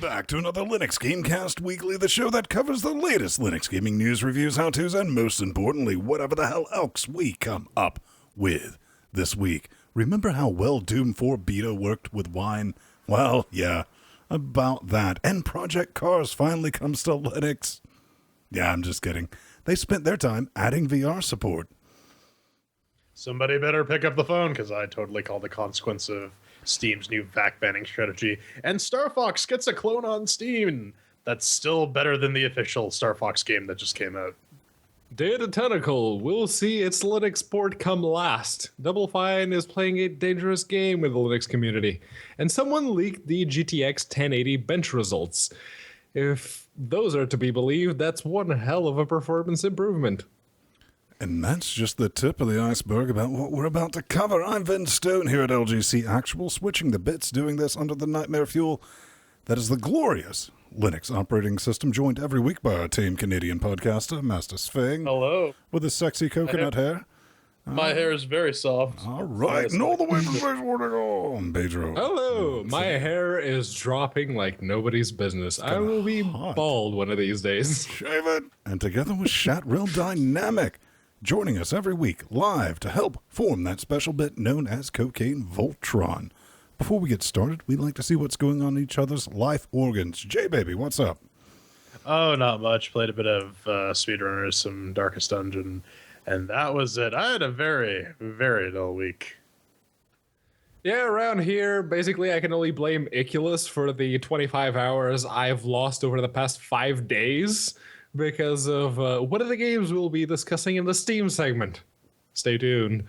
back to another LinuxGameCast Weekly, the show that covers the latest Linux gaming news, reviews, how-tos, and most importantly, whatever the hell else we come up with this week. Remember how well Doom 4 Beta worked with wine? Well, yeah, about that. And Project Cars finally comes to Linux. Yeah, I'm just kidding. They spent their time adding VR support. Somebody better pick up the phone, because I totally call the consequence of Steam's new VAC banning strategy. And Star Fox gets a clone on Steam. That's still better than the official Star Fox game that just came out. Data Tentacle will see its Linux port come last. Double Fine is playing a dangerous game with the Linux community. And someone leaked the GTX 1080 bench results. If those are to be believed, that's one hell of a performance improvement. And that's just the tip of the iceberg about what we're about to cover. I'm Vince Stone here at LGC Actual, switching the bits, doing this under the nightmare fuel that is the glorious Linux operating system, joined every week by our tame Canadian podcaster, Master Sphing. Hello. With his sexy coconut hair. My hair is very soft. All right, and all the way from the basement on, Pedro. Hello, my hair is dropping like nobody's business. I will be bald one of these days. Shave it. And together with Shat Real Dynamic, joining us every week live to help form that special bit known as Cocaine Voltron. Before we get started, we'd like to see what's going on in each other's life organs. J-Baby, what's up? Oh, not much. Played a bit of Speedrunners, some Darkest Dungeon, and that was it. I had a very, very dull week. Yeah, around here, basically I can only blame Iculus for the 25 hours I've lost over the past 5 days because of one of the games we'll be discussing in the Steam segment. Stay tuned.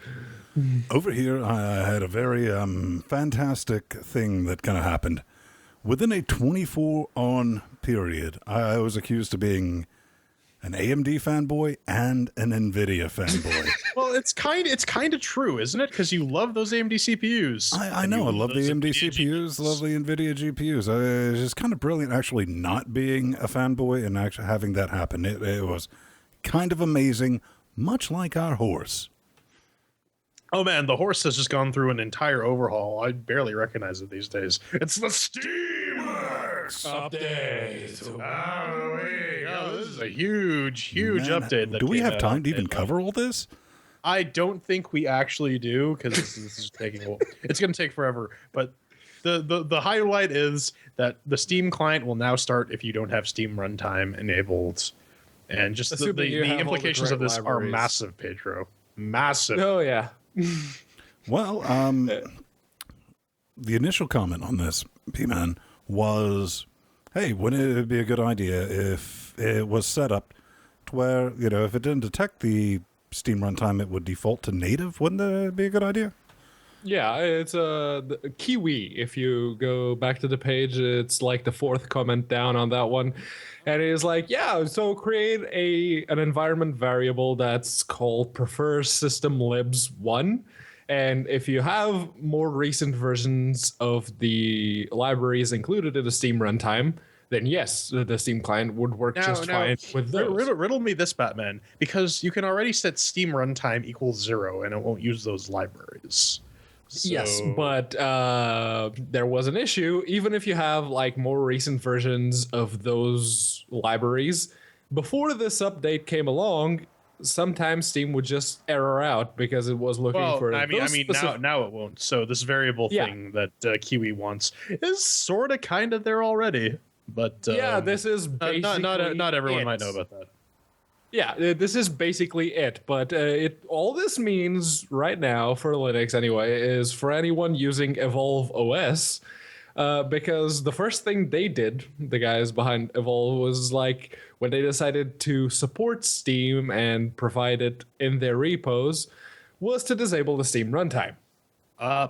Over here, I had a very fantastic thing that kind of happened. Within a 24-on period, I was accused of being an AMD fanboy and an NVIDIA fanboy. Well, it's kind of true, isn't it? Because you love those AMD CPUs. I know. I love the AMD CPUs, love the NVIDIA GPUs. It's kind of brilliant actually not being a fanboy and actually having that happen. It was kind of amazing, much like our horse. Oh man, the horse has just gone through an entire overhaul. I barely recognize it these days. It's the Steamworks Update. Oh, this is a huge update. Do we have time to even cover all this? I don't think we actually do, because this is taking a while. It's going to take forever. But the highlight is that the Steam client will now start if you don't have Steam Runtime enabled. And just the implications of this are massive, Pedro. Massive. Oh, yeah. Well, the initial comment on this, P-Man, was, hey, wouldn't it be a good idea if it was set up to where, you know, if it didn't detect the Steam runtime, it would default to native? Wouldn't that be a good idea? Yeah, it's the Kiwi. If you go back to the page, it's like the fourth comment down on that one. And it is like, yeah, so create an environment variable that's called prefer system libs 1. And if you have more recent versions of the libraries included in the Steam runtime, then yes, the Steam client would work just fine with those. Riddle me this, Batman, because you can already set Steam runtime equals 0 and it won't use those libraries. So... Yes, but there was an issue. Even if you have like more recent versions of those libraries, before this update came along, sometimes Steam would just error out because it was looking for. Now it won't. So this variable thing that Kiwi wants is sort of kind of there already. But this is basically not everyone might know about that. Yeah, this is basically it, but all this means right now for Linux anyway is for anyone using Evolve OS, because the first thing they did, the guys behind Evolve, was like when they decided to support Steam and provide it in their repos, was to disable the Steam runtime.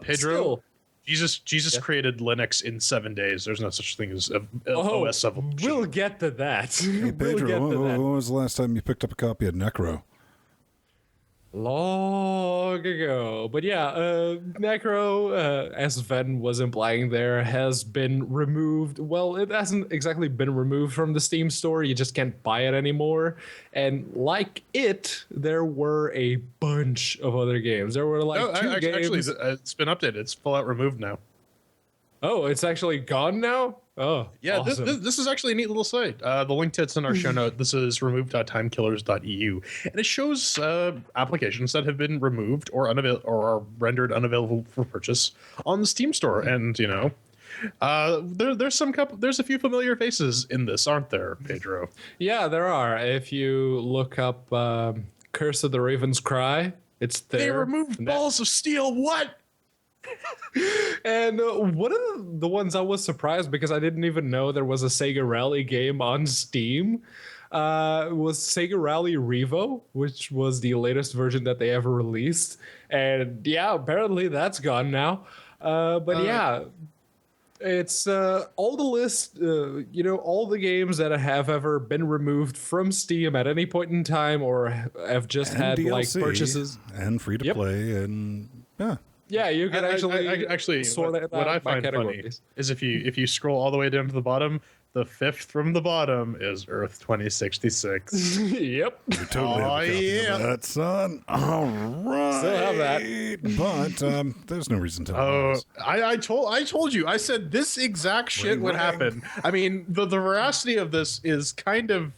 Pedro. Jesus created Linux in 7 days. There's no such thing as OS evolution. We'll get to that. Hey, Pedro, when was the last time you picked up a copy of Necro? Long ago. But yeah, Necro, as Ven was implying there, has been removed. Well, it hasn't exactly been removed from the Steam store. You just can't buy it anymore. And like it, there were a bunch of other games. There were like two games. Actually, it's been updated. It's full out removed now. Oh, it's actually gone now? Oh, Yeah, awesome. this is actually a neat little site. The link to it's in our show note. This is remove.timekillers.eu, and it shows applications that have been removed or are rendered unavailable for purchase on the Steam store. And there's a few familiar faces in this, aren't there, Pedro? Yeah, there are. If you look up Curse of the Raven's Cry, it's there. They removed Balls of Steel. What? And one of the ones I was surprised because I didn't even know there was a Sega Rally game on Steam was Sega Rally Revo, which was the latest version that they ever released. And yeah, apparently that's gone now. But yeah, it's all the list, all the games that have ever been removed from Steam at any point in time or have just had DLC, like purchases. and free to play, and yeah. Yeah, you can actually sort it what out I by find funny categories. is if you scroll all the way down to the bottom, the fifth from the bottom is Earth 2066. Yep. You totally have a copy of that, son. All right. Still have that. But there's no reason to. I told you. I said this exact shit would happen. I mean, the veracity of this is kind of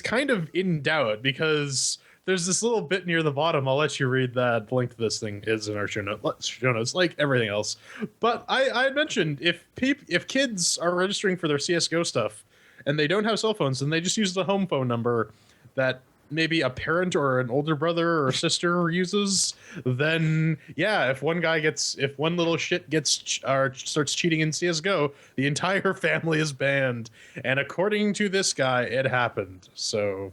kind of in doubt because there's this little bit near the bottom. I'll let you read that. The link to this thing is in our show notes, like everything else. But I mentioned if kids are registering for their CS:GO stuff and they don't have cell phones and they just use the home phone number that maybe a parent or an older brother or sister uses, then yeah, if one little shit starts cheating in CS:GO, the entire family is banned. And according to this guy, it happened. So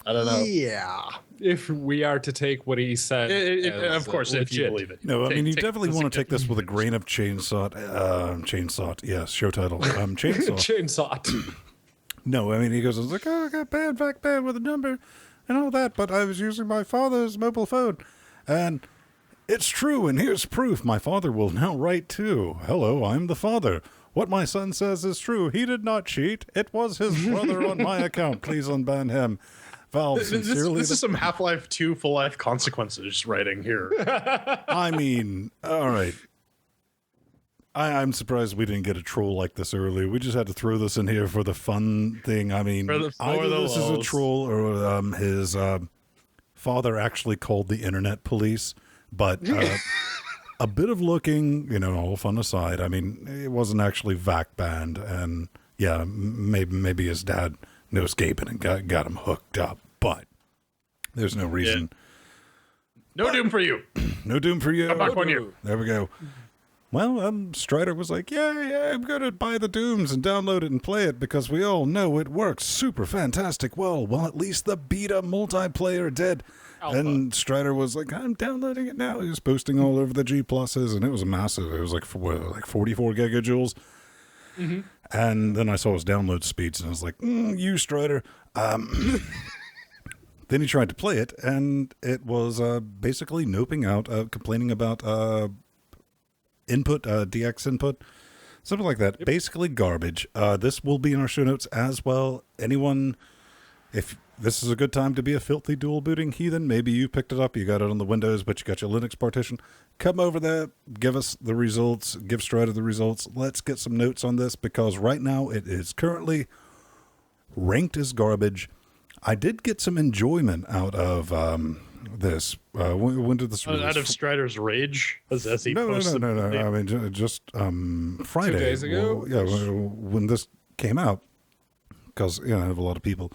I don't know. Yeah, if we are to take what he said, of course, if you believe it. No, I mean, you definitely want to take this with a grain of chainsaw. Yes, show title. Chainsaw. Chainsaw. No, I mean, he goes, I was like, oh, I got banned, back banned with a number and all that, but I was using my father's mobile phone. And it's true, and here's proof. My father will now write too. Hello, I'm the father. What my son says is true. He did not cheat. It was his brother on my account. Please unban him. Valve, sincerely. This is some Half-Life 2 Full Life Consequences writing here. I mean, all right. I'm surprised we didn't get a troll like this earlier. We just had to throw this in here for the fun thing. I mean, either this is a troll or his father actually called the internet police. But a bit of looking, all fun aside, I mean, it wasn't actually VAC banned. And yeah, maybe his dad knows Gaben and got him hooked up. But there's no reason. Yeah. No doom for you. No doom for you. Come back one year. There we go. Well, Strider was like, yeah, I'm going to buy the Dooms and download it and play it because we all know it works super fantastic well. Well, at least the beta multiplayer did. Alpha. And Strider was like, I'm downloading it now. He was posting all over the G+s, and it was massive. It was like 44 gigajoules. Mm-hmm. And then I saw his download speeds, and I was like, you, Strider. Then he tried to play it, and it was basically noping out, complaining about input, DX input, something like that. Yep. Basically garbage. This will be in our show notes as well. Anyone, if this is a good time to be a filthy dual booting heathen, maybe you picked it up, you got it on the Windows, but you got your Linux partition, come over there, give us the results, give Strider the results. Let's get some notes on this because right now it is currently ranked as garbage. I did get some enjoyment out of this. When did this release? Out of Strider's rage? As he posted No. I mean, just Friday. 2 days ago? Well, yeah, when this came out, because I have a lot of people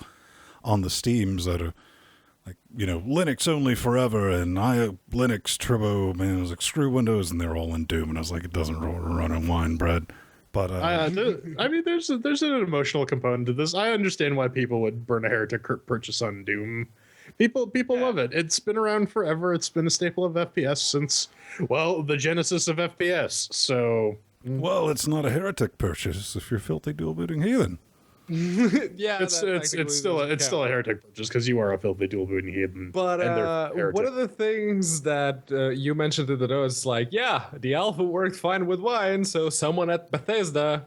on the Steams that are like, Linux only forever, and Linux Turbo, man, I was like, screw Windows, and they're all in Doom, and I was like, it doesn't run on wine bread. But I mean, there's an emotional component to this. I understand why people would burn a heretic purchase on Doom. People love it. It's been around forever. It's been a staple of FPS since, the genesis of FPS. So, well, it's not a heretic purchase if you're filthy dual booting heathen. Yeah, it's still a heretic purchase because you are a filthy dual booting heathen. But one of the things that you mentioned in the notes, like, the alpha worked fine with wine, so someone at Bethesda,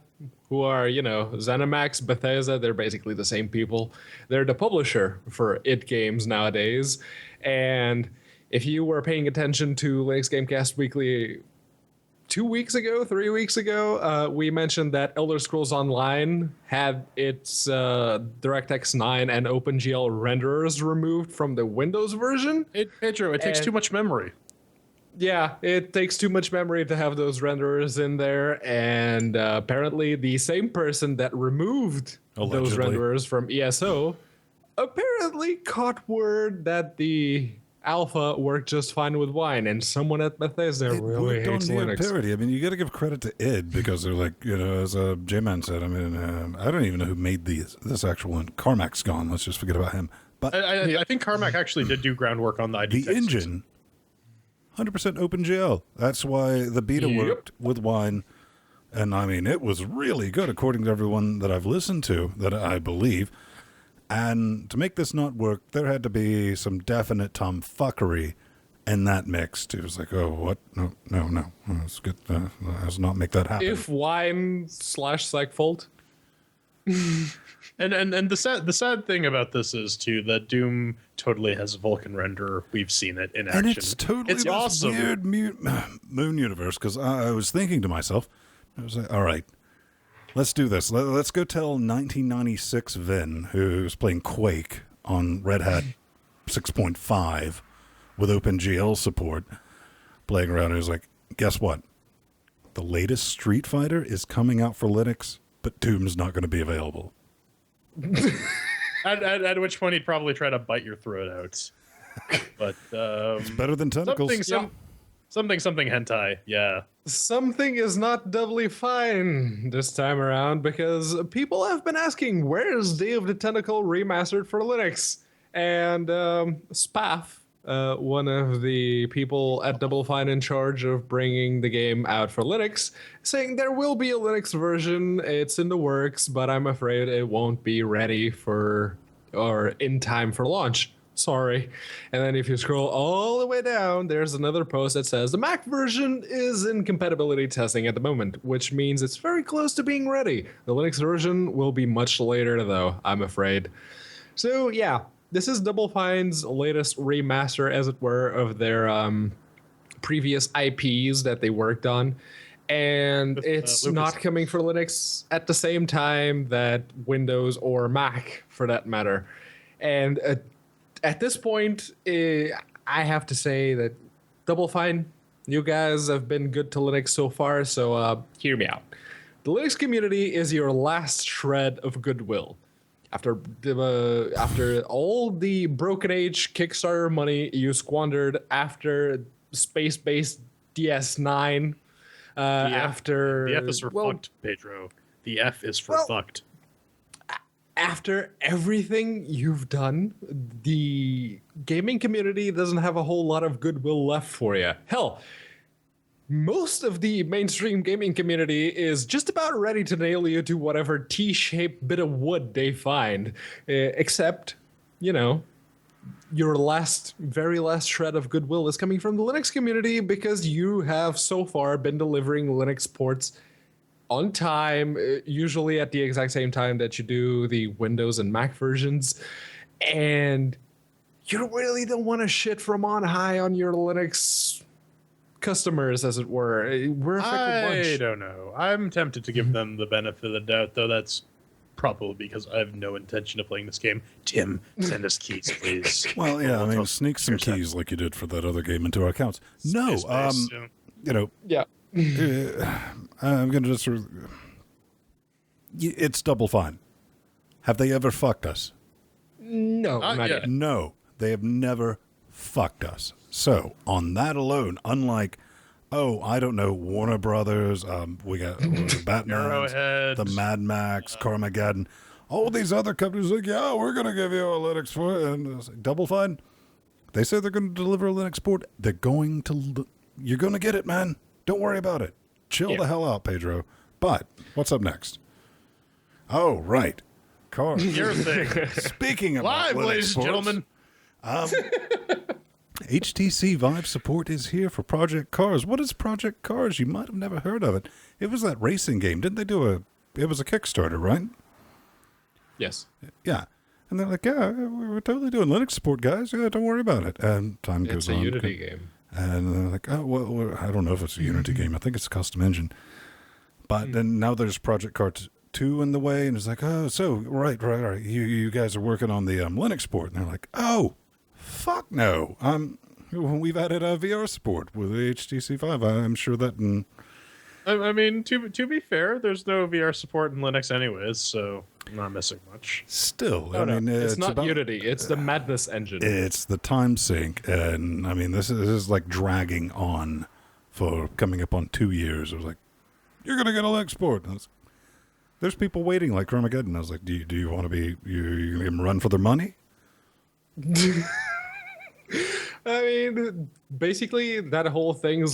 who are, ZeniMax, Bethesda, they're basically the same people. They're the publisher for id Games nowadays. And if you were paying attention to Linux Gamecast Weekly 3 weeks ago, we mentioned that Elder Scrolls Online had its DirectX 9 and OpenGL renderers removed from the Windows version. Pedro, it takes too much memory. Yeah, it takes too much memory to have those renderers in there, and apparently the same person that removed those renderers from ESO apparently caught word that the alpha worked just fine with Wine, and someone at Bethesda really hates Linux. Parity. I mean, you got to give credit to id, because they're like, as J-Man said, I mean, I don't even know who made this actual one. Carmack's gone. Let's just forget about him. But I think Carmack actually did do groundwork on the ID. The engine, 100% OpenGL. That's why the beta worked with Wine. And I mean, it was really good, according to everyone that I've listened to, that I believe. And to make this not work, there had to be some definite tomfuckery in that mix. It was like, oh, what? No. Let's get, let's not make that happen. If Wine / Segfault. And the sad thing about this is too that Doom totally has a Vulkan renderer. We've seen it in action. And it's totally this awesome. Weird moon universe, because I was thinking to myself, I was like, all right, let's do this. Let's go tell 1996 Vin, who's playing Quake on Red Hat 6.5 with OpenGL support, playing around, who's like, guess what? The latest Street Fighter is coming out for Linux, but Doom's not going to be available. At which point he'd probably try to bite your throat out. But it's better than tentacles. Something hentai. Yeah. Something is not doubly fine this time around, because people have been asking, where is Day of the Tentacle remastered for Linux? And Spaff, one of the people at Double Fine in charge of bringing the game out for Linux, saying there will be a Linux version. It's in the works, but I'm afraid it won't be ready or in time for launch. Sorry. And then if you scroll all the way down, there's another post that says the Mac version is in compatibility testing at the moment, which means it's very close to being ready. The Linux version will be much later, though, I'm afraid. So, yeah. This is Double Fine's latest remaster, as it were, of their previous IPs that they worked on. And it's not coming for Linux at the same time that Windows or Mac, for that matter. And at this point, I have to say that Double Fine, you guys have been good to Linux so far, so hear me out. The Linux community is your last shred of goodwill. After all the Broken Age Kickstarter money you squandered after space-based DS9, the F is for fucked, Pedro. The F is for fucked. After everything you've done, the gaming community doesn't have a whole lot of goodwill left for you. Hell, most of the mainstream gaming community is just about ready to nail you to whatever T-shaped bit of wood they find, except, your very last shred of goodwill is coming from the Linux community, because you have so far been delivering Linux ports on time, usually at the exact same time that you do the Windows and Mac versions, and you really don't want to shit from on high on your Linux customers, as it were. I don't know. I'm tempted to give them the benefit of the doubt, though that's probably because I have no intention of playing this game. Tim, send us keys, please. Well, yeah, I mean, sneak some keys like you did for that other game into our accounts. No, yeah. I'm going to just sort of... It's Double Fine. Have they ever fucked us? No, not yet. No, they have never fucked us. So, on that alone, unlike, I don't know, Warner Brothers, we got Batman, the Mad Max, Carmageddon, all these other companies like, yeah, we're going to give you a Linux port, and Double Fine, they say they're going to deliver a Linux port. They're going to, you're going to get it, man. Don't worry about it. Chill the hell out, Pedro. But, what's up next? Oh, right. Cars. Your thing. Speaking of Live, Linux ladies and gentlemen. HTC Vive support is here for Project Cars. What is Project Cars? You might have never heard of it. It was that racing game. Didn't they do it was a Kickstarter, right? Yes. Yeah. And they're like, yeah, we're totally doing Linux support, guys. Yeah, don't worry about it. And time goes on. It's a Unity game. And they're like, oh, well, I don't know if it's a Unity game. I think it's a custom engine. But then now there's Project Cart 2 in the way, and it's like, oh, so, right. You guys are working on the Linux port. And they're like, oh, fuck no. We've added VR support with the HTC 5. I'm sure that... I mean, to be fair, there's no VR support in Linux anyways, so I'm not missing much. Still, No, I mean, it's not about, Unity. It's the Madness engine. It's the time sync, and I mean, this is like dragging on for coming up on 2 years. I was like, you're gonna get a Linux port. There's people waiting like Armageddon. I was like, do you want to be? You gonna give them a run for their money? I mean, basically, that whole thing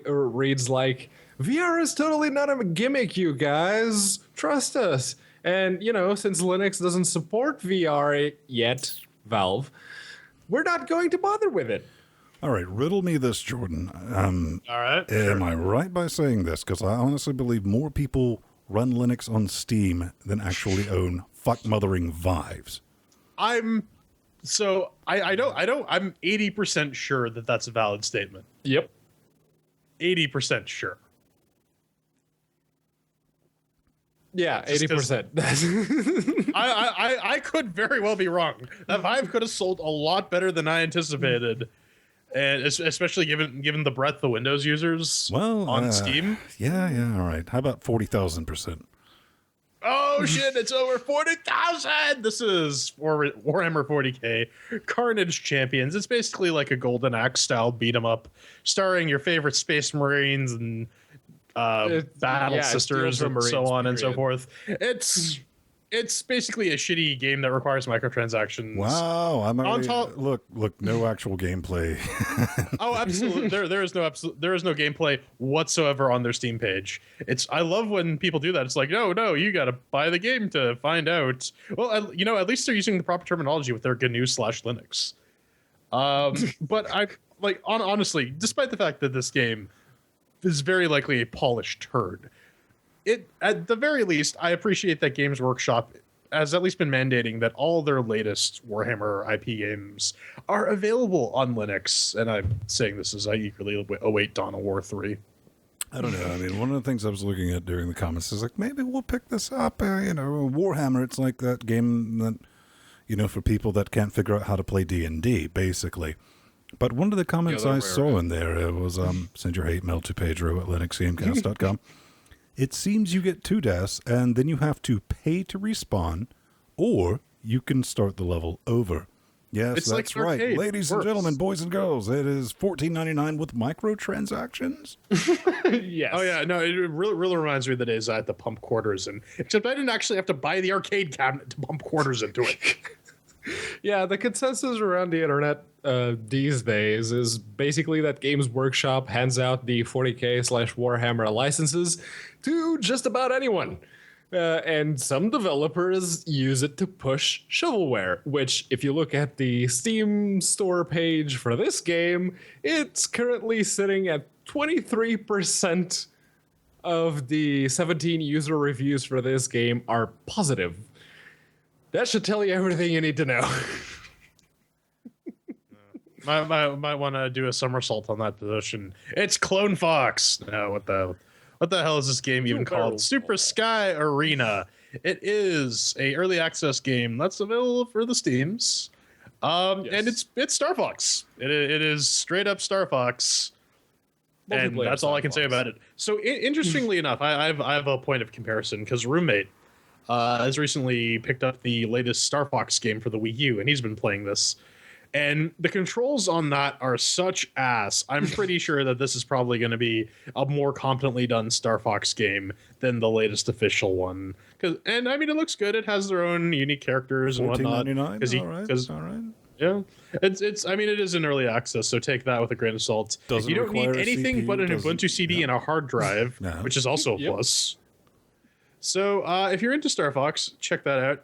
reads like, VR is totally not a gimmick, you guys. Trust us. And, since Linux doesn't support VR yet, Valve, we're not going to bother with it. All right, riddle me this, Jordan. All right. Am I right by saying this? Because I honestly believe more people run Linux on Steam than actually own fuck-mothering Vives. I'm 80% sure that that's a valid statement. Yep. 80% sure. Yeah, 80%. I could very well be wrong. That Vive could have sold a lot better than I anticipated, and especially given the breadth of Windows users on Steam. Yeah. All right. How about 40,000%? Oh shit! It's over 40,000. This is Warhammer 40K Carnage Champions. It's basically like a Golden Axe style beat 'em up, starring your favorite Space Marines and battle sisters and so on and so forth. It's basically a shitty game that requires microtransactions. Wow, I'm already, look, no actual gameplay. Oh, absolutely. There is no gameplay whatsoever on their Steam page. I love when people do that. It's like, no, you got to buy the game to find out. Well, at least they're using the proper terminology with their GNU/Linux. But honestly, despite the fact that this game is very likely a polished turd, at the very least, I appreciate that Games Workshop has at least been mandating that all their latest Warhammer IP games are available on Linux. And I'm saying this as I eagerly await Dawn of War 3. I don't know. I mean, one of the things I was looking at during the comments is like, maybe we'll pick this up. Warhammer, it's like that game that, for people that can't figure out how to play D&D, basically. But one of the comments I saw in there, it was, send your hate mail to Pedro at LinuxGameCast.com. It seems you get 2 deaths, and then you have to pay to respawn, or you can start the level over. Yes, it's that's like right. Ladies and gentlemen, boys and girls, it is $14.99 with microtransactions. Yes. Oh, yeah. No, it really reminds me of the days I had to pump quarters in. Except I didn't actually have to buy the arcade cabinet to pump quarters into it. Yeah, the consensus around the internet these days is basically that Games Workshop hands out the 40K/Warhammer licenses to just about anyone. And some developers use it to push shovelware, which if you look at the Steam store page for this game, it's currently sitting at 23% of the 17 user reviews for this game are positive. That should tell you everything you need to know. might want to do a somersault on that position. It's Clone Fox. No, what the hell is this game even called? Super Sky Arena. It is a early access game that's available for the Steams. Yes. And it's Star Fox. It is straight up Star Fox. And that's all I can say about it. So interestingly enough, I have a point of comparison because Roommate has recently picked up the latest Star Fox game for the Wii U, and he's been playing this. And the controls on that are such ass. I'm pretty sure that this is probably going to be a more competently done Star Fox game than the latest official one. And I mean, it looks good. It has their own unique characters and whatnot. $14.99. All right. Yeah, it's. I mean, it is in early access, so take that with a grain of salt. You don't need anything but an Ubuntu CD and a hard drive, which is also a plus. So if you're into Star Fox, check that out.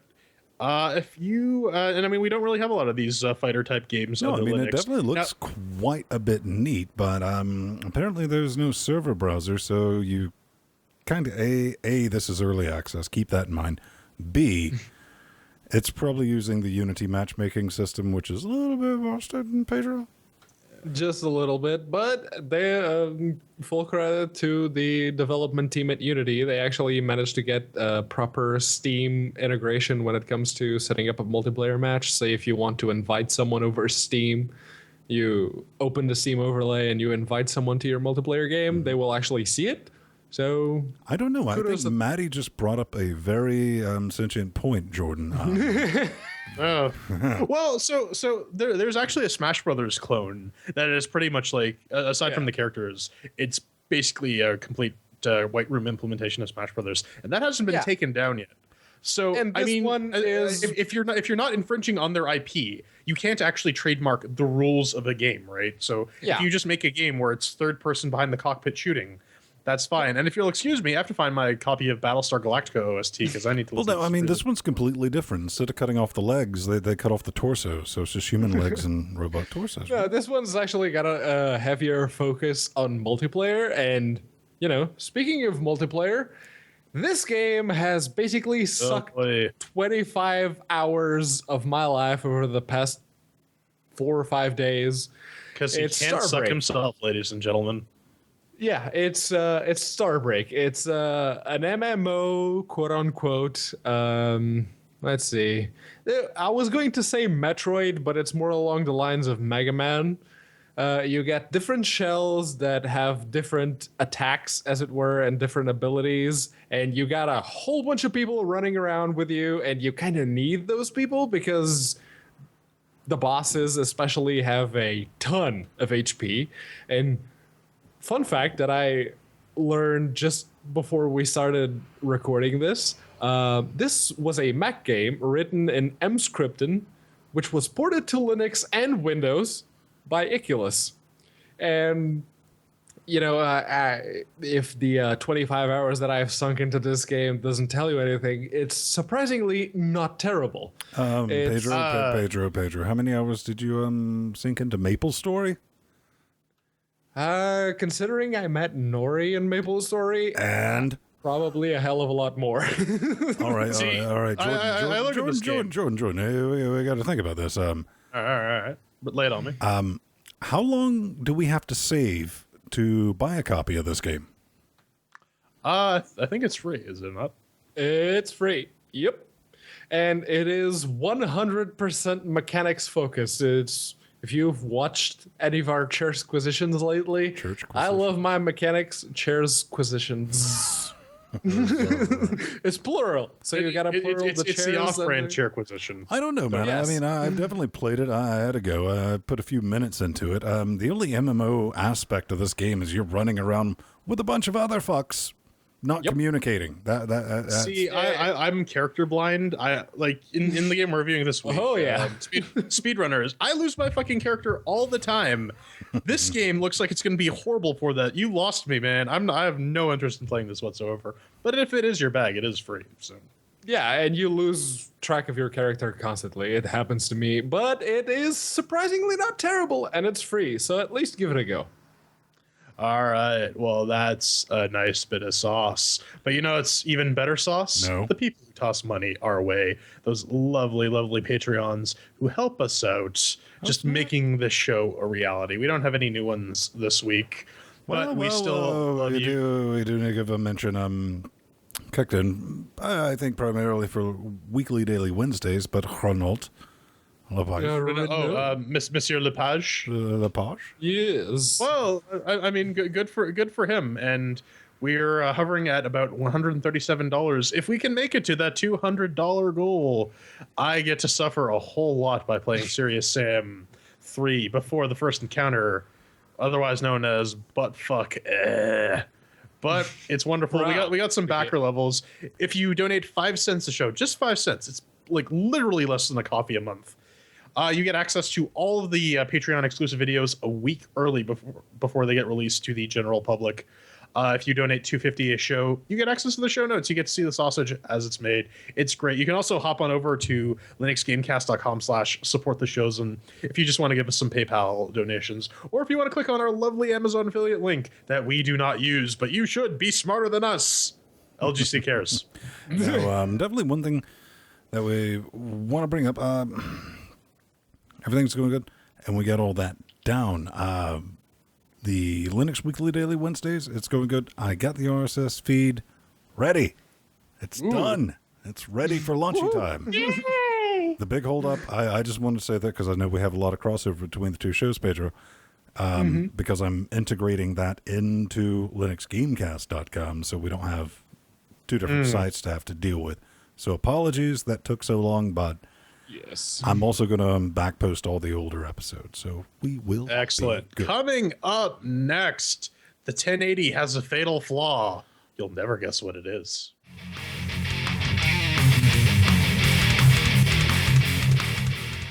If you and I mean, we don't really have a lot of these fighter type games. No, I mean, Linux. It definitely looks quite a bit neat, but apparently there's no server browser, so you kind of a this is early access. Keep that in mind. B, it's probably using the Unity matchmaking system, which is a little bit busted in Pedro. Just a little bit, but they full credit to the development team at Unity. They actually managed to get proper Steam integration when it comes to setting up a multiplayer match. Say if you want to invite someone over Steam, you open the Steam overlay and you invite someone to your multiplayer game, they will actually see it. So I don't know. I think Maddie just brought up a very sentient point, Jordan. Oh, well, so there's actually a Smash Brothers clone that is pretty much like, aside from the characters, it's basically a complete White Room implementation of Smash Brothers, and that hasn't been taken down yet. So and this I mean, one is if you're not infringing on their IP, you can't actually trademark the rules of a game, right? So if you just make a game where it's third person behind the cockpit shooting, that's fine. And if you'll excuse me, I have to find my copy of Battlestar Galactica OST because I need to listen Well, no, I mean, this one's completely different. Instead of cutting off the legs, they cut off the torso. So it's just human legs and robot torsos. No, this one's actually got a heavier focus on multiplayer. And, you know, speaking of multiplayer, this game has basically sucked 25 hours of my life over the past 4 or 5 days. Because he can't suck himself, ladies and gentlemen. Yeah, it's Starbreak. It's an MMO, quote unquote. Let's see. I was going to say Metroid, but it's more along the lines of Mega Man. You get different shells that have different attacks, as it were, and different abilities, and you got a whole bunch of people running around with you, and you kind of need those people because the bosses especially have a ton of HP. And fun fact that I learned just before we started recording this, this was a Mac game written in Emscripten, which was ported to Linux and Windows by Iculus. And, you know, if the 25 hours that I've sunk into this game doesn't tell you anything, it's surprisingly not terrible. Pedro, how many hours did you sink into Maple Story? Considering I met Nori in Maple Story, and probably a hell of a lot more. all right. Jordan, hey, we got to think about this. All right, but lay it on me. How long do we have to save to buy a copy of this game? I think it's free, is it not? It's free. Yep, and it is 100% mechanics focused. It's if you've watched any of our Chairsquisitions lately, I love my mechanics Chairsquisitions. It's plural, so you got a plural. It's the off-brand Chairquisition. I don't know, man. Yes. I mean, I've definitely played it. I had to go. I put a few minutes into it. The only MMO aspect of this game is you're running around with a bunch of other fucks. Not communicating. See, I'm character blind. I like in the game we're reviewing this week. Oh yeah, speedrunners. I lose my fucking character all the time. This game looks like it's going to be horrible for that. You lost me, man. I have no interest in playing this whatsoever. But if it is your bag, it is free. So yeah, and you lose track of your character constantly. It happens to me, but it is surprisingly not terrible, and it's free. So at least give it a go. All right. Well, that's a nice bit of sauce. But you know, it's even better sauce. No. The people who toss money our way. Those lovely, lovely Patreons who help us out, just making this show a reality. We don't have any new ones this week, but we still love you. We do need to give a mention. Kicked in, I think, primarily for weekly, daily Wednesdays, but Ronald. Monsieur Lepage. Lepage? Yes. Well, I mean, good for him. And we're hovering at about $137. If we can make it to that $200 goal, I get to suffer a whole lot by playing Serious Sam 3 before the first encounter, otherwise known as buttfuck. But it's wonderful. We got some backer levels. If you donate 5 cents a show, just 5 cents, it's like literally less than a coffee a month. You get access to all of the Patreon exclusive videos a week early before they get released to the general public. If you donate $2.50 a show, you get access to the show notes. You get to see the sausage as it's made. It's great. You can also hop on over to linuxgamecast.com/support the shows, and if you just want to give us some PayPal donations, or if you want to click on our lovely Amazon affiliate link that we do not use, but you should be smarter than us. LGC cares. So, definitely one thing that we want to bring up. Everything's going good, and we got all that down. The Linux Weekly Daily Wednesdays, it's going good. I got the RSS feed ready. It's done. It's ready for launchy time. Yay! The big hold up, I just wanted to say that because I know we have a lot of crossover between the two shows, Pedro. Because I'm integrating that into LinuxGameCast.com, so we don't have two different sites to have to deal with. So apologies that took so long, but Yes. I'm also going to backpost all the older episodes, so we will. Excellent. Be good. Coming up next, the 1080 has a fatal flaw. You'll never guess what it is.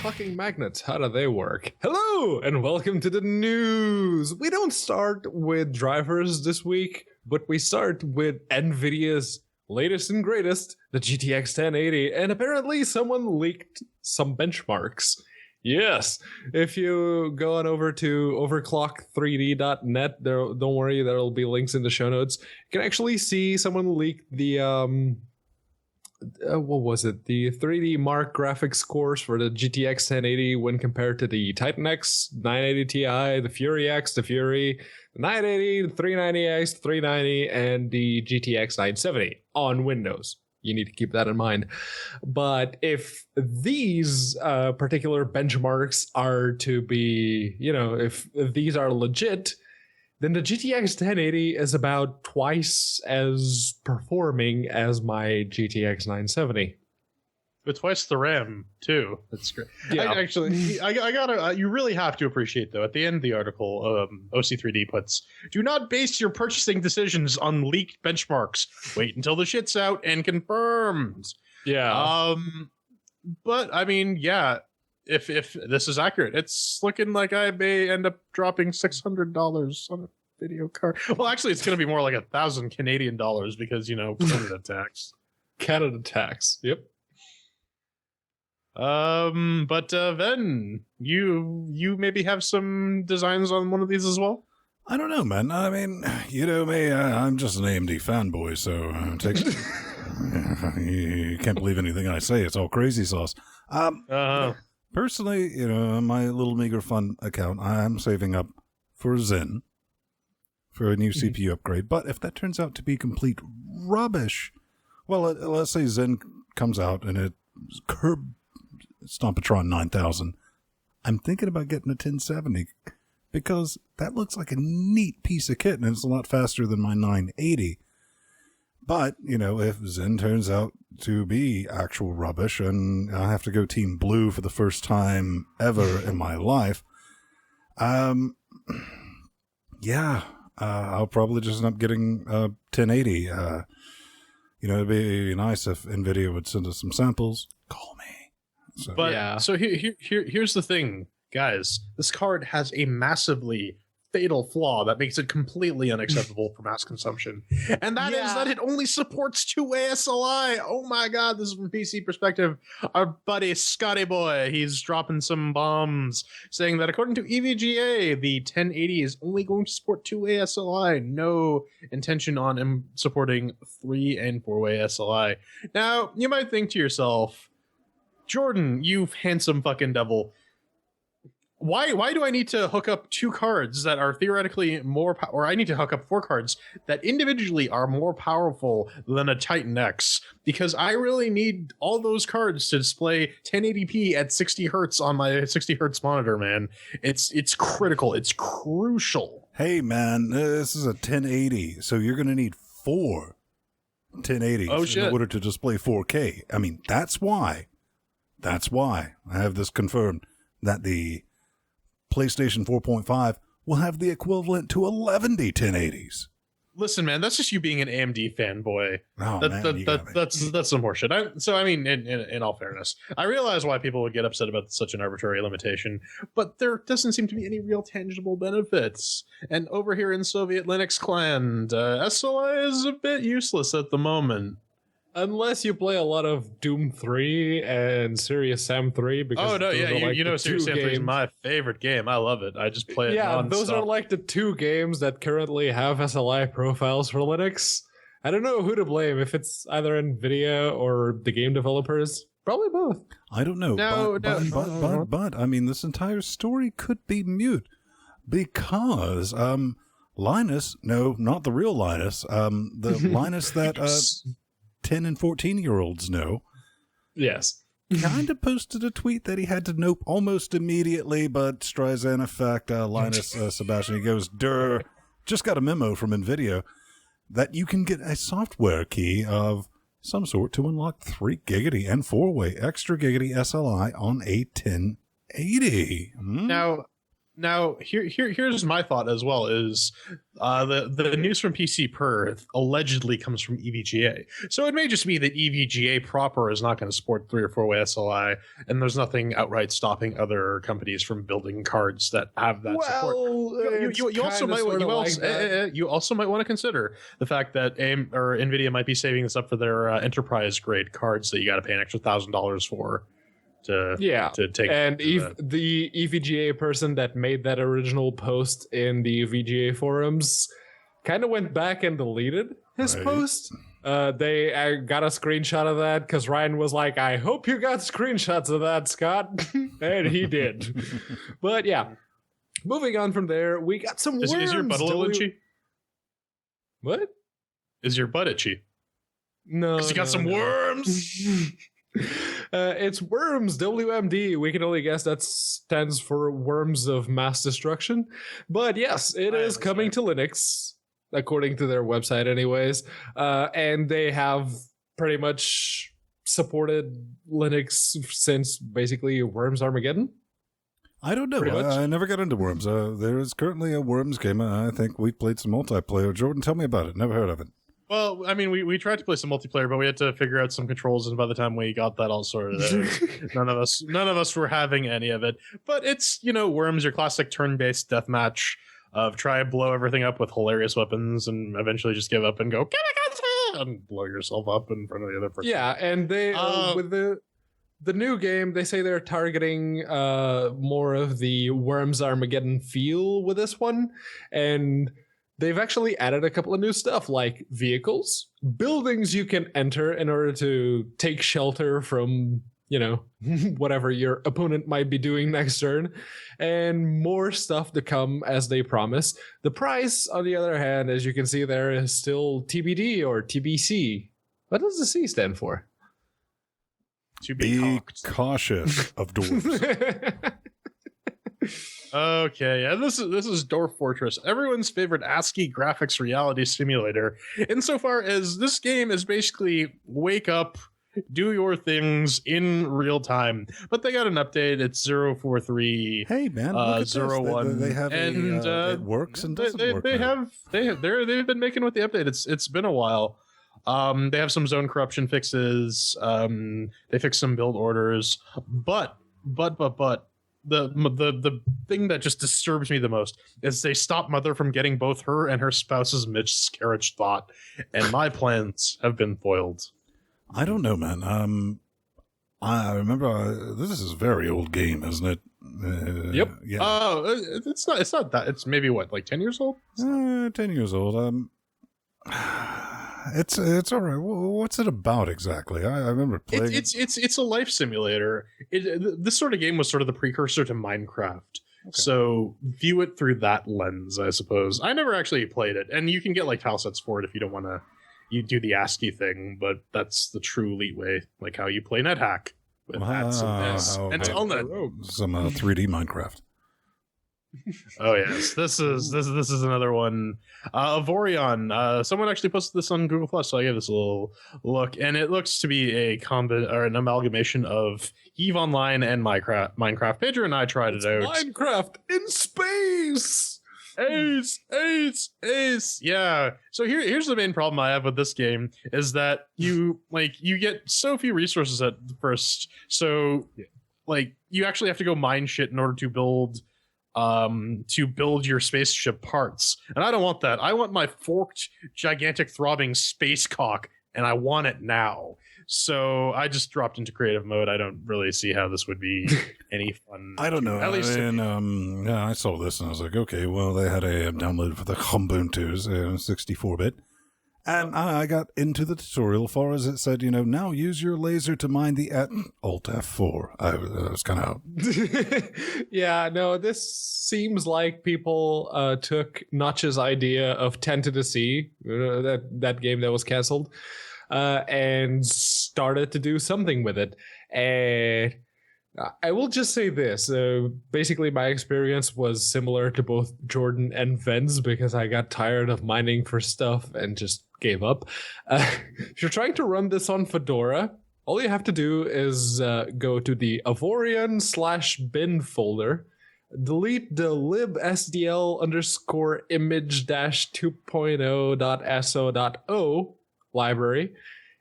Fucking magnets, how do they work? Hello, and welcome to the news. We don't start with drivers this week, but we start with NVIDIA's latest and greatest, the GTX 1080, and apparently someone leaked some benchmarks. Yes, if you go on over to overclock3d.net, don't worry, there'll be links in the show notes. You can actually see someone leaked the what was it? The 3D Mark graphics scores for the GTX 1080 when compared to the Titan X 980 Ti, the Fury X, the Fury, the 980, the 390X, 390, and the GTX 970 on Windows. You need to keep that in mind. But if these particular benchmarks are to be, if these are legit, then the GTX 1080 is about twice as performing as my GTX 970. With twice the RAM, too. That's great. Yeah. I gotta, you really have to appreciate, though, at the end of the article, OC3D puts, do not base your purchasing decisions on leaked benchmarks. Wait until the shit's out and confirmed. Yeah. But, I mean, yeah, if this is accurate, it's looking like I may end up dropping $600 on a video card. Well, actually, it's going to be more like 1,000 Canadian dollars because, Canada tax. Canada tax. Yep. But Ven, you maybe have some designs on one of these as well? I don't know, man. I mean, you know me, I'm just an AMD fanboy, so you can't believe anything I say. It's all crazy sauce. Personally, my little meager fun account, I'm saving up for Zen for a new CPU upgrade. But if that turns out to be complete rubbish, well, let's say Zen comes out and it's Stompatron 9000. I'm thinking about getting a 1070 because that looks like a neat piece of kit and it's a lot faster than my 980. But, if Zen turns out to be actual rubbish and I have to go Team Blue for the first time ever in my life, I'll probably just end up getting a 1080. It'd be nice if NVIDIA would send us some samples. Call me. So here's the thing, guys. This card has a massively fatal flaw that makes it completely unacceptable for mass consumption. And that is that it only supports 2 ASLI. Oh my god, this is from PC perspective. Our buddy Scotty Boy, he's dropping some bombs saying that according to EVGA, the 1080 is only going to support 2 ASLI. No intention on supporting 3 and 4-way SLI. Now, you might think to yourself, Jordan, you handsome fucking devil, why do I need to hook up 2 cards that are theoretically more or I need to hook up 4 cards that individually are more powerful than a Titan X? Because I really need all those cards to display 1080p at 60 hertz on my 60 hertz monitor, man. It's critical. It's crucial. Hey, man, this is a 1080, so you're going to need 4 1080s in order to display 4K. I mean, that's why I have this confirmed that the PlayStation 4.5 will have the equivalent to 11 1080s. Listen, man, that's just you being an AMD fanboy. Oh, That's some horseshit. So, I mean, in all fairness, I realize why people would get upset about such an arbitrary limitation, but there doesn't seem to be any real tangible benefits. And over here in Soviet Linux clan, SLI is a bit useless at the moment. Unless you play a lot of Doom 3 and Serious Sam 3. Because Serious Sam 3 is my favorite game. I love it. I just play it nonstop. Those are like the 2 games that currently have SLI profiles for Linux. I don't know who to blame, if it's either NVIDIA or the game developers. Probably both. I don't know. But I mean, this entire story could be mute. Because Linus, no, not the real Linus, the Linus that 10 and 14-year-olds know, Yes. kind of posted a tweet that he had to nope almost immediately, but Streisand effect, Linus Sebastian, he goes, "Durr, just got a memo from NVIDIA that you can get a software key of some sort to unlock 3 gigabyte and 4-way extra gigabyte SLI on a 1080. Now here's my thought as well is the news from PC Perth allegedly comes from EVGA. So it may just be that EVGA proper is not going to support 3 or 4-way SLI, and there's nothing outright stopping other companies from building cards that have that support. You also might want to consider the fact that AIM or NVIDIA might be saving this up for their enterprise grade cards that you got to pay an extra $1,000 for. To take, and the EVGA person that made that original post in the EVGA forums kind of went back and deleted his post. They got a screenshot of that because Ryan was like, "I hope you got screenshots of that, Scott," and he did. But yeah, moving on from there, we got some worms. Is your butt a little itchy? What? Is your butt itchy? No, because you got some worms. It's worms, WMD. We can only guess that stands for worms of mass destruction. But yes, it is coming to Linux, according to their website anyways. And they have pretty much supported Linux since basically Worms Armageddon. I don't know. I never got into Worms. There is currently a Worms game. I think we played some multiplayer. Jordan, tell me about it. Never heard of it. Well, I mean, we tried to play some multiplayer, but we had to figure out some controls, and by the time we got that all sorted out, none of us were having any of it. But it's, Worms, your classic turn-based deathmatch of try and blow everything up with hilarious weapons, and eventually just give up and go and blow yourself up in front of the other person. Yeah, and they with the new game, they say they're targeting more of the Worms Armageddon feel with this one, and they've actually added a couple of new stuff like vehicles, buildings you can enter in order to take shelter from, whatever your opponent might be doing next turn, and more stuff to come as they promise. The price, on the other hand, as you can see there, is still TBD or TBC. What does the C stand for? To be cautious of dwarves. Okay, yeah, this is Dwarf Fortress, everyone's favorite ASCII graphics reality simulator. Insofar as this game is basically wake up, do your things in real time. But they got an update. It's 043. Hey man, look at 01. They have it works and doesn't work. They've been making with the update. It's been a while. They have some zone corruption fixes. They fixed some build orders, but the thing that just disturbs me the most is they stop Mother from getting both her and her spouse's miscarriage thought, and my plans have been foiled. I don't know, man. I remember this is a very old game, isn't it? Yep. Yeah. Oh, it's not that. It's maybe what, like 10 years old? 10 years old. It's all right. What's it about exactly? I remember playing. It's a life simulator. This sort of game was sort of the precursor to Minecraft. Okay. So view it through that lens, I suppose. I never actually played it, and you can get like tile sets for it if you don't want to. You do the ASCII thing, but that's the true elite way, like how you play NetHack with hats and this and Telnet. Some 3D Minecraft. Oh yes, this is another one. Vorion. Someone actually posted this on Google Plus, so I gave this a little look, and it looks to be an amalgamation of EVE Online and Minecraft. Pedro and I tried it out. Minecraft in space. Ace. Yeah. So here's the main problem I have with this game is that you get so few resources at first. So you actually have to go mine shit in order to build your spaceship parts. And I don't want that. I want my forked, gigantic, throbbing space cock, and I want it now. So I just dropped into creative mode. I don't really see how this would be any fun. I don't know. At least I saw this and I was like, okay, well, they had a download for the Ubuntu's 64-bit. And I got into the tutorial far as it said, now use your laser to mine the Alt F4. I was kind of out. Yeah, no, this seems like people took Notch's idea of 10 to the C, that game that was canceled, and started to do something with it. And I will just say this. Basically, my experience was similar to both Jordan and Ven's because I got tired of mining for stuff and just gave up. If you're trying to run this on Fedora, all you have to do is go to the avorion/bin folder, delete the libsdl_image-2.0.so.o library,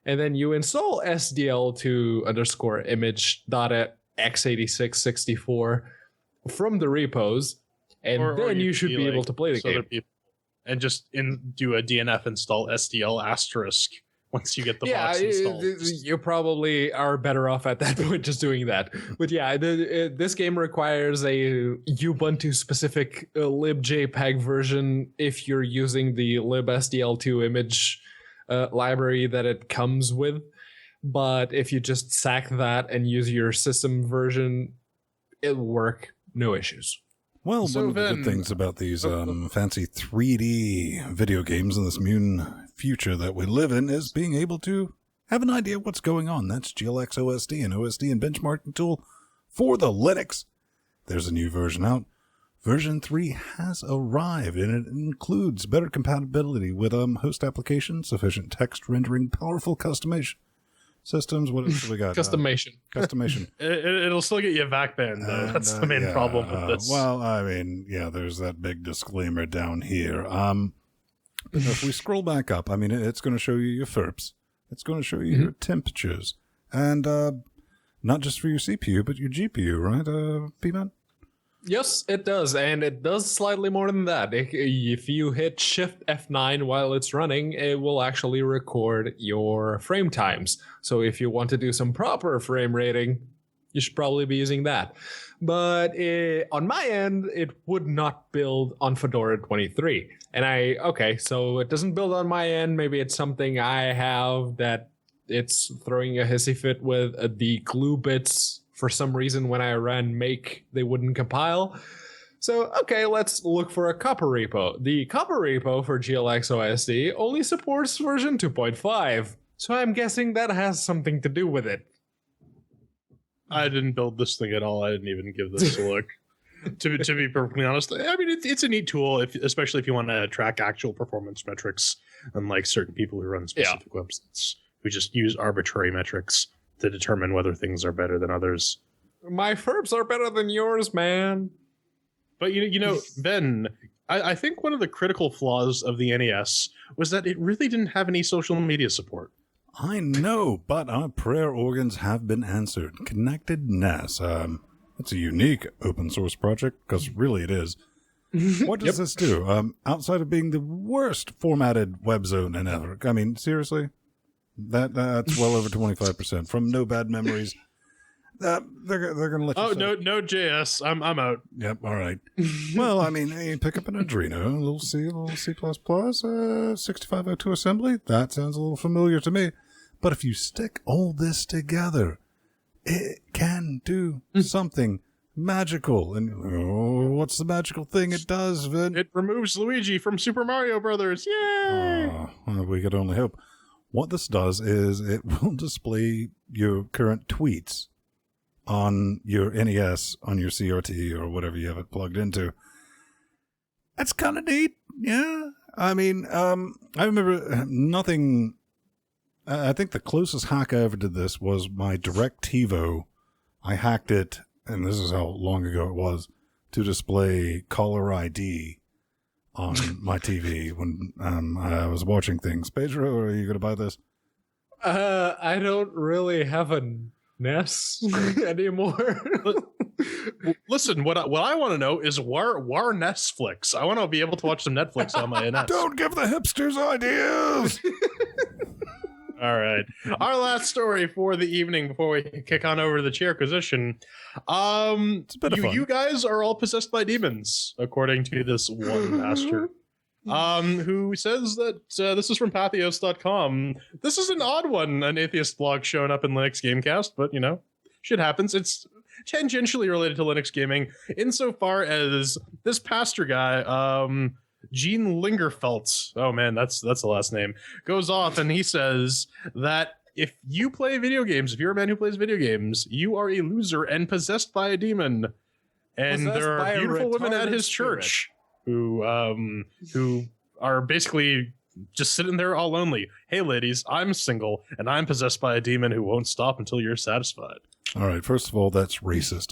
and then you install sdl2_image.x8664 from the repos, and then you should be able to play the game. And just do a DNF install SDL** once you get the box installed. You probably are better off at that point just doing that. But yeah, this game requires a Ubuntu specific libjpeg version if you're using the libsdl2 image library that it comes with. But if you just sack that and use your system version, it'll work, no issues. Well, one of the good things about these fancy 3D video games in this Mune future that we live in is being able to have an idea of what's going on. That's GLXOSD, an OSD and benchmarking tool for the Linux. There's a new version out. Version 3 has arrived, and it includes better compatibility with host applications, sufficient text rendering, powerful customization systems. What else have we got? Customation. It'll still get you a VAC ban, though. That's the main problem with this. Well, I mean, yeah, there's that big disclaimer down here. If we scroll back up, I mean, it's going to show you your FERPs. It's going to show you your temperatures. And not just for your CPU, but your GPU, right, P-Man? Yes, it does, and it does slightly more than that. If you hit Shift F9 while it's running, it will actually record your frame times. So if you want to do some proper frame rating, you should probably be using that. But on my end, it would not build on Fedora 23. And so it doesn't build on my end. Maybe it's something I have that it's throwing a hissy fit with. The glue bits, for some reason, when I ran make, they wouldn't compile. So, let's look for a copper repo. The copper repo for GLXOSD only supports version 2.5. So I'm guessing that has something to do with it. I didn't build this thing at all. I didn't even give this a look. To be perfectly honest, I mean, it's a neat tool, especially if you want to track actual performance metrics, unlike certain people who run specific websites who just use arbitrary metrics to determine whether things are better than others. My FERPs are better than yours, man. But you know, Ben, I think one of the critical flaws of the NES was that it really didn't have any social media support. I know, but our prayer organs have been answered. ConnectedNES. It's a unique open source project, because really it is. What does this do? Outside of being the worst formatted web zone in ever. I mean, seriously? That's well over 25% from No Bad Memories. They're gonna let you. Oh, no JS. I'm out. Yep. All right. Well, I mean, you pick up an Arduino, a little C++, 6502 assembly. That sounds a little familiar to me. But if you stick all this together, it can do something magical. And what's the magical thing it does, Vin? It removes Luigi from Super Mario Brothers. Yay! Well, we could only hope. What this does is it will display your current tweets on your NES, on your CRT, or whatever you have it plugged into. That's kind of neat, yeah. I mean, I remember nothing. I think the closest hack I ever did this was my DirectTivo. I hacked it, and this is how long ago it was, to display caller ID on my TV when I was watching things. Pedro, are you going to buy this? I don't really have a NES anymore. Listen, what I want to know is where Netflix. I want to be able to watch some Netflix on my NES. Don't give the hipsters ideas. All right. Our last story for the evening before we kick on over to the chairquisition. It's a bit of fun. You guys are all possessed by demons, according to this one master. who says that this is from Pathos.com. This is an odd one, an atheist blog showing up in Linux Gamecast, but shit happens. It's tangentially related to Linux gaming insofar as this pastor guy, Gene Lingerfelt, oh man, that's the last name, goes off and he says that if you play video games, if you're a man who plays video games, you are a loser and possessed by a demon. And there are beautiful women at his church who are basically just sitting there all lonely. Hey ladies, I'm single and I'm possessed by a demon who won't stop until you're satisfied. All right, first of all, that's racist.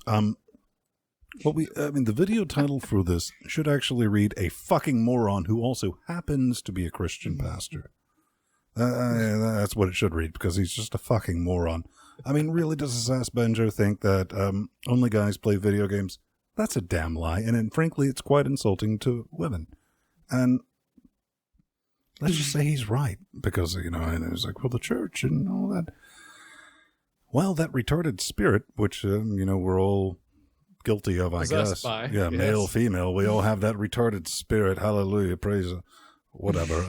The video title for this should actually read "A fucking moron who also happens to be a Christian pastor." That's what it should read, because he's just a fucking moron. I mean, really, does this ass Benjo think that only guys play video games? That's a damn lie, and frankly, it's quite insulting to women. And let's just say he's right, because, and it's like, well, the church and all that. Well, that retarded spirit, which, we're all guilty of, I guess. Yeah, yes. Male, female, we all have that retarded spirit. Hallelujah, praise, whatever.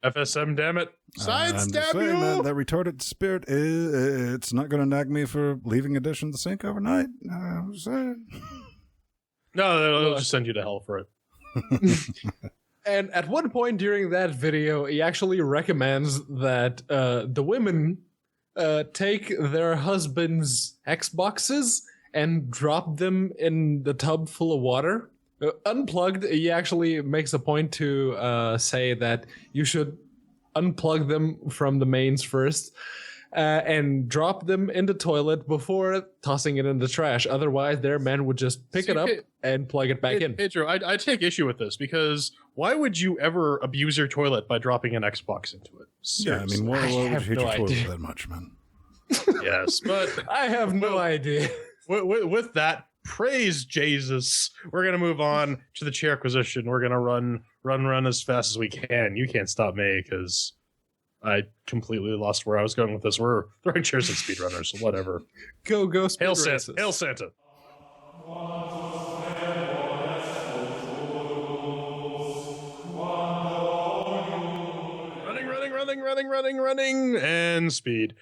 FSM, damn it. Sidestab you! That retarded spirit, it's not going to nag me for leaving a dish in the sink overnight. I'm saying. No, they'll just send you to hell for it. And at one point during that video, he actually recommends that the women take their husbands' Xboxes and drop them in the tub full of water. Unplugged, he actually makes a point to say that you should unplug them from the mains first and drop them in the toilet before tossing it in the trash. Otherwise, their men would just pick it up and plug it back in. Pedro, I take issue with this, because why would you ever abuse your toilet by dropping an Xbox into it? Seriously. Yeah, I mean, why would you hate your toilet that much, man? Yes, but I have no idea. With that, praise Jesus. We're going to move on to the chair acquisition. We're going to run as fast as we can. You can't stop me, because I completely lost where I was going with this. We're throwing chairs at speedrunners, so whatever. Go speed Hail races. Santa. Hail Santa. Running, and speed.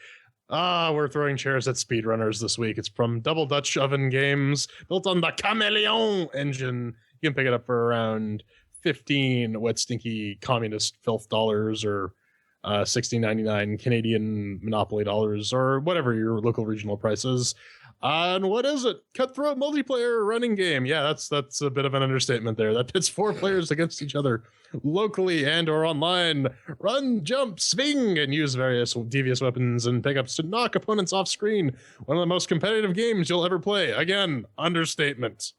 We're throwing chairs at speedrunners this week. It's from Double Dutch Oven Games, built on the Chameleon engine. You can pick it up for around 15 wet, stinky communist filth dollars, or $16.99 Canadian Monopoly dollars, or whatever your local regional price is. And what is it? Cutthroat multiplayer running game. Yeah, that's a bit of an understatement there. That pits 4 players against each other locally and or online. Run, jump, swing, and use various devious weapons and pickups to knock opponents off screen. One of the most competitive games you'll ever play. Again, understatement.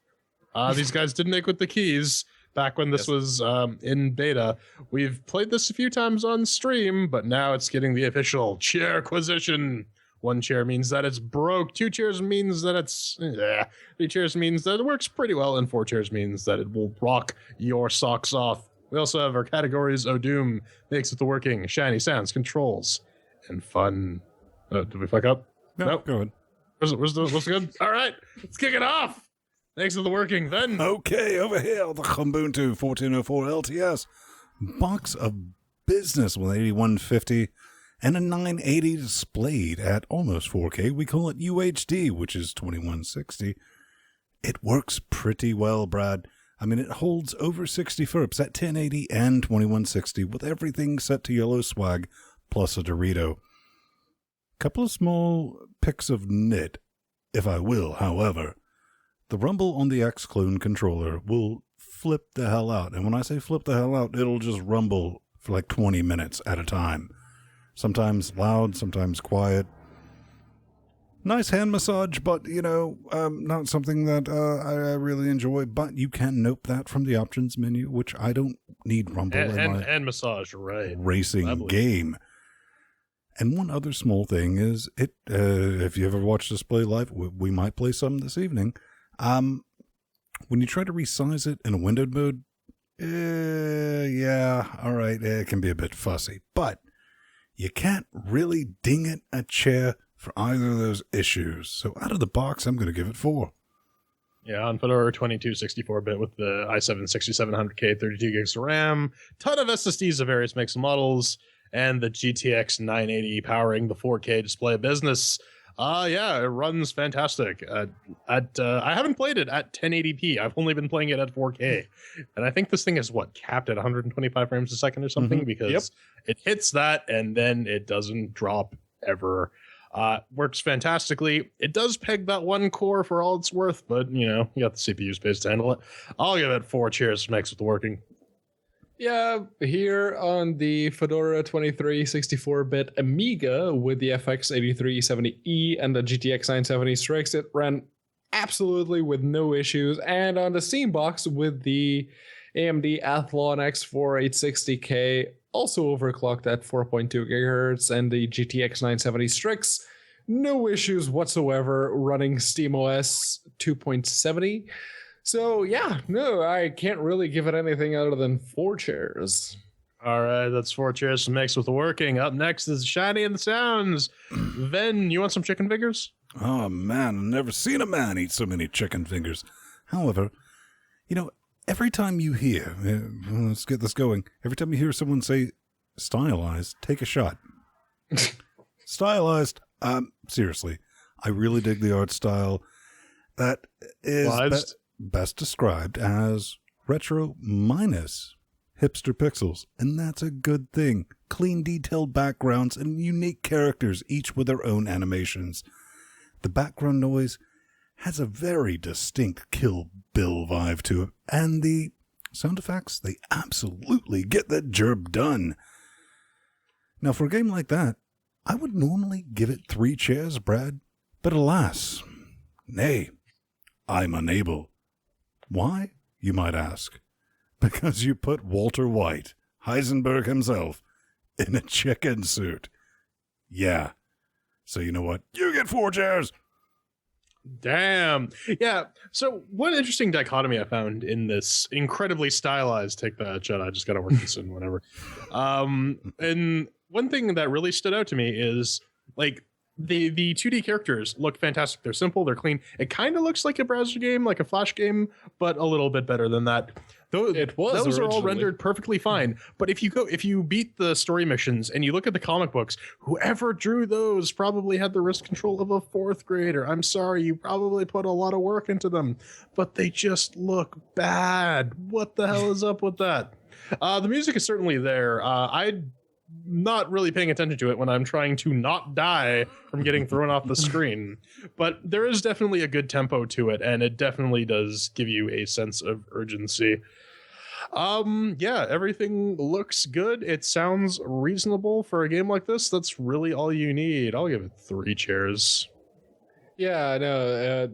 These guys didn't make with the keys back when this was in beta. We've played this a few times on stream, but now it's getting the official chair acquisition. 1 chair means that it's broke. 2 chairs means that it's 3 chairs means that it works pretty well, and 4 chairs means that it will rock your socks off. We also have our categories: Doom, makes it the working, shiny sounds, controls, and fun. Did we fuck up? No, go ahead. What's good? All right, let's kick it off. Thanks to the working, then. Okay, over here, the Ubuntu 1404 LTS box of business with 8150 and a 980 displayed at almost 4K. We call it UHD, which is 2160. It works pretty well, Brad. I mean, it holds over 60 FERPs at 1080 and 2160 with everything set to yellow swag plus a Dorito. Couple of small picks of nit, if I will, however. The rumble on the X-Clone controller will flip the hell out. And when I say flip the hell out, it'll just rumble for like 20 minutes at a time. Sometimes loud, sometimes quiet. Nice hand massage, but, not something that I really enjoy. But you can note that from the options menu, which I don't need rumble in my hand massage, right? Racing game. And one other small thing is, if you ever watch this play live, we might play some this evening. When you try to resize it in a windowed mode, all right, it can be a bit fussy. But you can't really ding it a chair for either of those issues. So out of the box, I'm going to give it 4. Yeah, on Fedora 22 64-bit with the i7 6700K, 32 gigs of RAM, ton of SSDs of various makes and models, and the GTX 980 powering the 4K display business. Yeah, it runs fantastic. I haven't played it at 1080p. I've only been playing it at 4K, and I think this thing is capped at 125 frames a second or something because it hits that and then it doesn't drop ever. Works fantastically. It does peg that one core for all it's worth, but you got the CPU space to handle it. I'll give it 4 cheers for makes with the working. Yeah, here on the Fedora 23 64-bit Amiga with the FX 8370E and the GTX 970 Strix, it ran absolutely with no issues. And on the Steam box with the AMD Athlon X4 860K, also overclocked at 4.2 gigahertz, and the GTX 970 Strix, no issues whatsoever, running SteamOS 2.70. So yeah, no, I can't really give it anything other than 4 cheers. All right, that's 4 cheers to mix with the working. Up next is Shiny and the Sounds. Ven, you want some chicken fingers? Oh, man, I've never seen a man eat so many chicken fingers. However, every time you hear, let's get this going, every time you hear someone say stylized, take a shot. Stylized, seriously, I really dig the art style. That is best described as retro minus hipster pixels, and that's a good thing. Clean, detailed backgrounds and unique characters, each with their own animations. The background noise has a very distinct Kill Bill vibe to it, and the sound effects, they absolutely get the job done. Now, for a game like that, I would normally give it 3 cheers, Brad, but alas, nay, I'm unable. Why, you might ask? Because you put Walter White, Heisenberg himself, in a chicken suit. Yeah. So you know what? You get 4 cheers! Damn. Yeah. So one interesting dichotomy I found in this incredibly stylized, take that shot, I just gotta work this in whatever. And one thing that really stood out to me is the 2D characters look fantastic. They're simple, they're clean. It kind of looks like a browser game, like a Flash game, but a little bit better than that. Those are all rendered perfectly fine. But if you beat the story missions and you look at the comic books, whoever drew those probably had the wrist control of a 4th grader. I'm sorry, you probably put a lot of work into them, but they just look bad. What the hell is up with that? The music is certainly there. I'm not really paying attention to it when I'm trying to not die from getting thrown off the screen, but there is definitely a good tempo to it, and it definitely does give you a sense of urgency. Yeah, everything looks good. It sounds reasonable for a game like this. That's really all you need. I'll give it 3 cheers. Yeah, I know.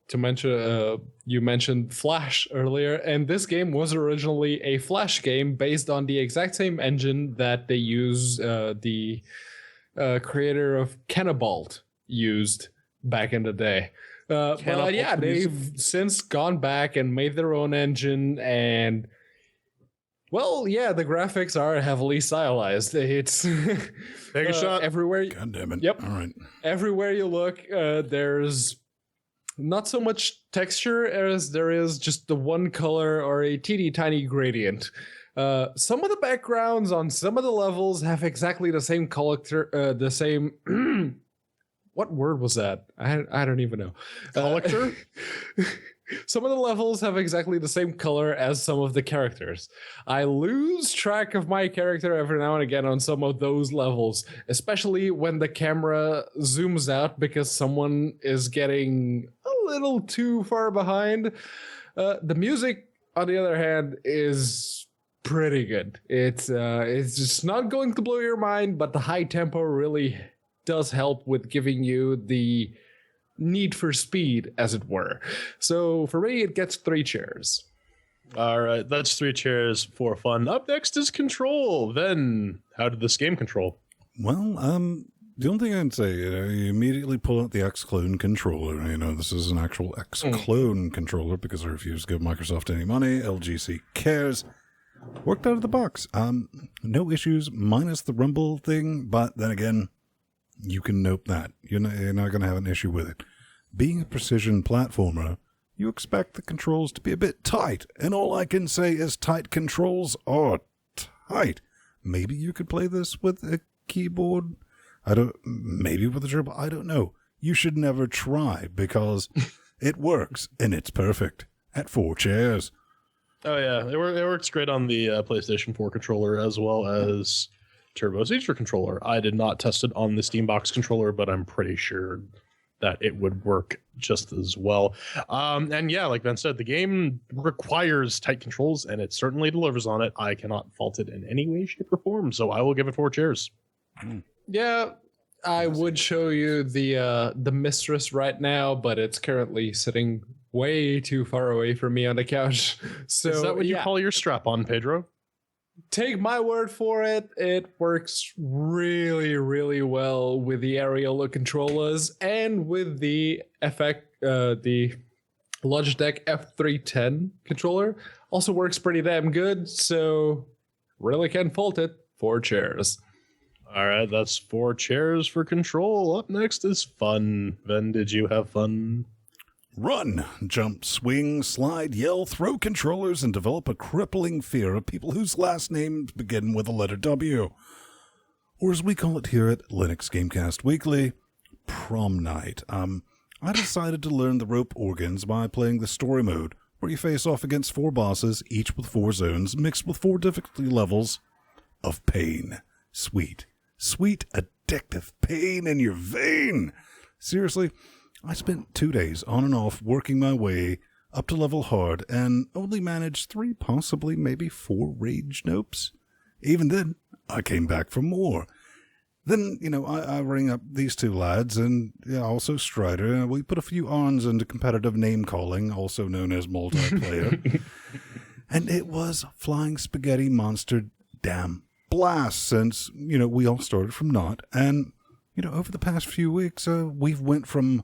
To mention, you mentioned Flash earlier, and this game was originally a Flash game based on the exact same engine that they use, the creator of Cannibalt used back in the day. But yeah, they've since gone back and made their own engine, and well, yeah, the graphics are heavily stylized. It's take a shot everywhere. God damn it! Yep. All right. Everywhere you look, there's not so much texture as there is just the one color or a teeny tiny gradient. Some of the backgrounds on some of the levels have exactly the same color, the same. What word was that? I don't even know. Collector? Some of the levels have exactly the same color as some of the characters. I lose track of my character every now and again on some of those levels, especially when the camera zooms out because someone is getting a little too far behind. The music, on the other hand, is pretty good. It's just not going to blow your mind, but the high tempo really does help with giving you the need for speed, as it were. So for me, it gets 3 cheers. All right, that's 3 cheers for fun. Up next is Control. Then, how did this game control? Well, the only thing I can say, you immediately pull out the X-Clone controller. This is an actual X-Clone controller because I refuse to give Microsoft any money. LGC cares. Worked out of the box. No issues, minus the rumble thing, but then again, you can nope that. You're not going to have an issue with it. Being a precision platformer, you expect the controls to be a bit tight. And all I can say is tight controls are tight. Maybe you could play this with a keyboard. Maybe with a gerbil. I don't know. You should never try because it works and it's perfect at 4 chairs. Oh yeah, it works great on the PlayStation 4 controller as well as Turbo's Extra controller. I did not test it on the Steambox controller, but I'm pretty sure that it would work just as well. And yeah, like Ben said, the game requires tight controls, and it certainly delivers on it. I cannot fault it in any way, shape, or form, so I will give it 4 chairs. Yeah, I would show you the mistress right now, but it's currently sitting way too far away from me on the couch. So is that what you call your strap-on, Pedro? Take my word for it. It works really, really well with the aerial controllers and with the the Logitech F310 controller. Also works pretty damn good. So really can't fault it. 4 chairs. All right, that's 4 chairs for Control. Up next is Fun. Ben, did you have fun? Run, jump, swing, slide, yell, throw controllers, and develop a crippling fear of people whose last names begin with the letter W. Or as we call it here at Linux Gamecast Weekly, prom night. I decided to learn the rope organs by playing the story mode, where you face off against 4 bosses, each with 4 zones, mixed with 4 difficulty levels of pain. Sweet, addictive pain in your vein. Seriously, I spent 2 days on and off working my way up to level hard and only managed 3, possibly maybe 4 rage nopes. Even then, I came back for more. Then, I ring up these 2 lads and also Strider. We put a few ons into competitive name calling, also known as multiplayer. And it was flying spaghetti monster damn blast since, we all started from naught. And, over the past few weeks, we've went from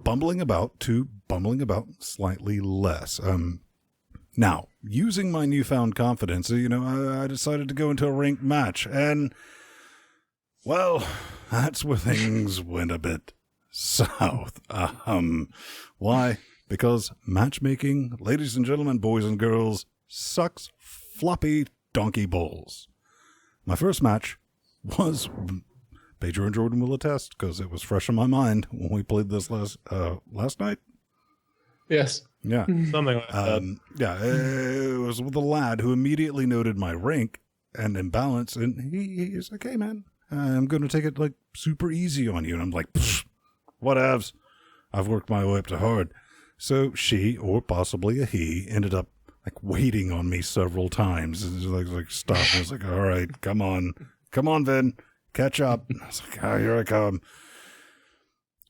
bumbling about to bumbling about slightly less. Now, using my newfound confidence, I decided to go into a ranked match, and, well, that's where things went a bit south. Why? Because matchmaking, ladies and gentlemen, boys and girls, sucks floppy donkey balls. My first match was... Pedro and Jordan will attest, because it was fresh in my mind when we played this last night. Yes. Yeah. Something like that. Yeah, it was with a lad who immediately noted my rank and imbalance, and he's like, hey, man, I'm going to take it, super easy on you. And I'm like, whatevs. I've worked my way up to hard. So she, or possibly a he, ended up, waiting on me several times. And like stop. I was like, all right, come on, Vin. Catch up. I was like, here I come.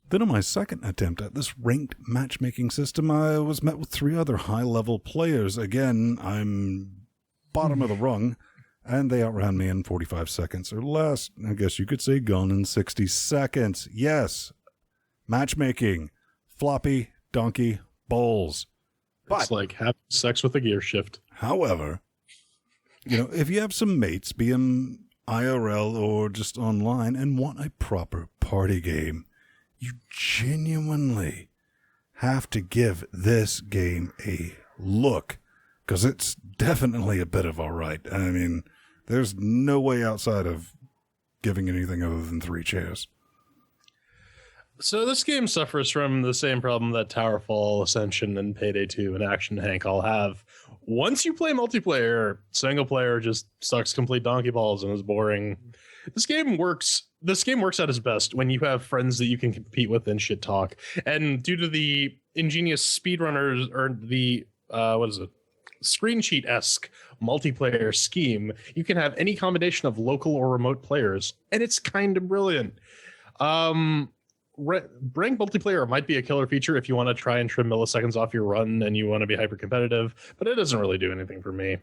Then on my second attempt at this ranked matchmaking system, I was met with 3 other high-level players. Again, I'm bottom of the rung, and they outran me in 45 seconds or less. I guess you could say gone in 60 seconds. Yes, matchmaking, floppy donkey balls. It's like having sex with a gear shift. However, if you have some mates, be them IRL or just online, and want a proper party game, you genuinely have to give this game a look, because it's definitely a bit of a right. I mean, there's no way outside of giving anything other than 3 chairs. So this game suffers from the same problem that Towerfall, Ascension, and Payday 2 and Action Hank all have. Once you play multiplayer, single player just sucks complete donkey balls and is boring. This game works at its best when you have friends that you can compete with and shit talk. And due to the ingenious speedrunners, or the screen sheet-esque multiplayer scheme, you can have any combination of local or remote players, and it's kind of brilliant. Rank multiplayer might be a killer feature if you want to try and trim milliseconds off your run and you want to be hyper competitive, but it doesn't really do anything for me.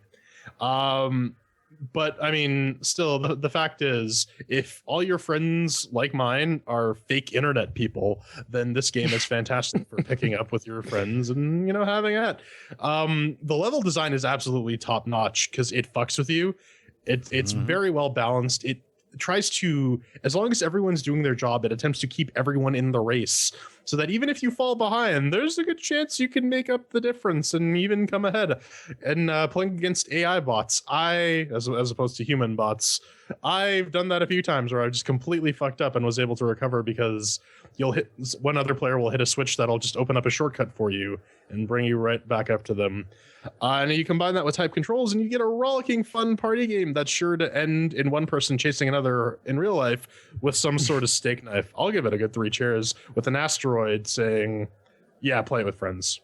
But I mean, still, the fact is, if all your friends like mine are fake internet people, then this game is fantastic for picking up with your friends and, having at. The level design is absolutely top notch because it fucks with you. It's very well balanced. tries to, as long as everyone's doing their job, it attempts to keep everyone in the race, so that even if you fall behind, there's a good chance you can make up the difference and even come ahead. And playing against AI bots, as opposed to human bots, I've done that a few times where I just completely fucked up and was able to recover, because one other player will hit a switch that'll just open up a shortcut for you and bring you right back up to them. And you combine that with type controls and you get a rollicking fun party game that's sure to end in one person chasing another in real life with some sort of steak knife. I'll give it a good 3 cheers, with an asteroid saying, yeah, play it with friends.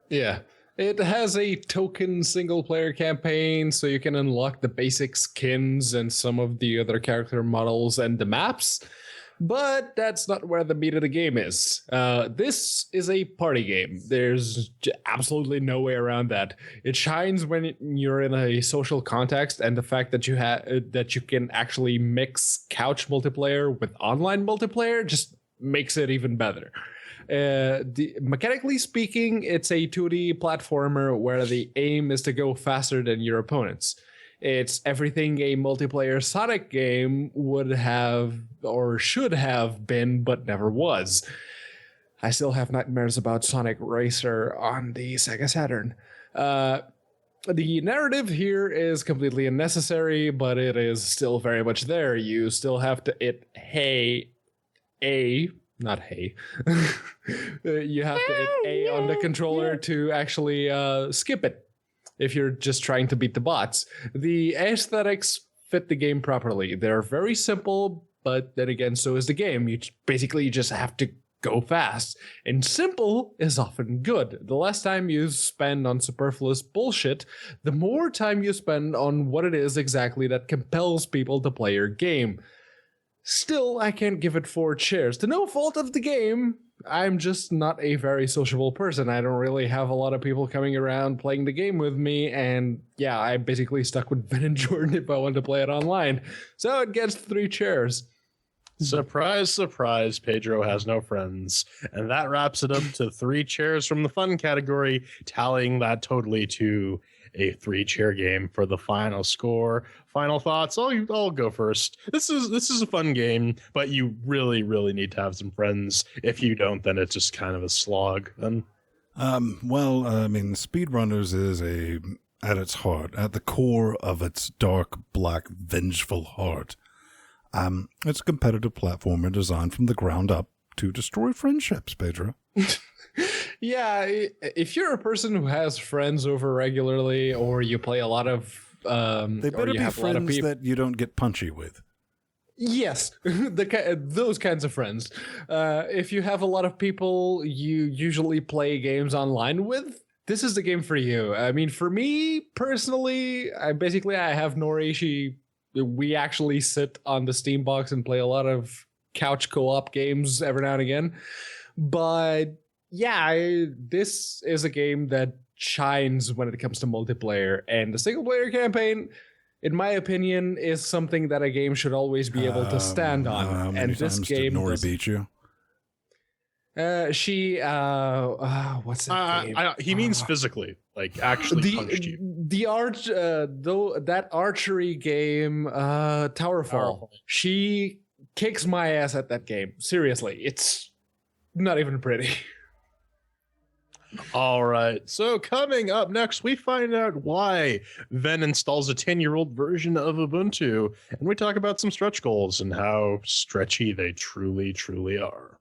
Yeah. It has a token single player campaign, so you can unlock the basic skins and some of the other character models and the maps. But that's not where the meat of the game is. This is a party game. There's absolutely no way around that. It shines when you're in a social context, and the fact that you can actually mix couch multiplayer with online multiplayer just makes it even better. Mechanically speaking, it's a 2D platformer where the aim is to go faster than your opponents. It's everything a multiplayer Sonic game would have or should have been, but never was. I still have nightmares about Sonic Racer on the Sega Saturn. The narrative here is completely unnecessary, but it is still very much there. You still have to not hey. You have to hit A on the controller to actually skip it if you're just trying to beat the bots. The aesthetics fit the game properly. They're very simple, but then again, so is the game. You just have to go fast. And simple is often good. The less time you spend on superfluous bullshit, the more time you spend on what it is exactly that compels people to play your game. Still, I can't give it 4 cheers. To no fault of the game, I'm just not a very sociable person. I don't really have a lot of people coming around playing the game with me, and yeah, I'm basically stuck with Ben and Jordan if I want to play it online. So it gets 3 cheers. Surprise, surprise, Pedro has no friends. And that wraps it up to 3 cheers from the fun category, tallying that totally to a 3-chair game for the final score. Final thoughts? I'll go first. This is a fun game, but you really, really need to have some friends. If you don't, then it's just kind of a slog. Speedrunners is at its heart, at the core of its dark, black, vengeful heart. It's a competitive platformer designed from the ground up to destroy friendships, Pedro. Yeah, if you're a person who has friends over regularly, or you play a lot of they better be friends that you don't get punchy with. Yes, those kinds of friends. If you have a lot of people you usually play games online with, this is the game for you. I mean, for me personally, I have Norishi. We actually sit on the Steam box and play a lot of couch co-op games every now and again. But yeah, this is a game that shines when it comes to multiplayer, and the single player campaign, in my opinion, is something that a game should always be able to stand on. How many times did Nori beat you? What's that game? He means physically, like actually punched you. That archery game, Towerfall. She kicks my ass at that game. Seriously, it's not even pretty. All right. So coming up next, we find out why Ven installs a 10-year-old version of Ubuntu, and we talk about some stretch goals and how stretchy they truly, truly are.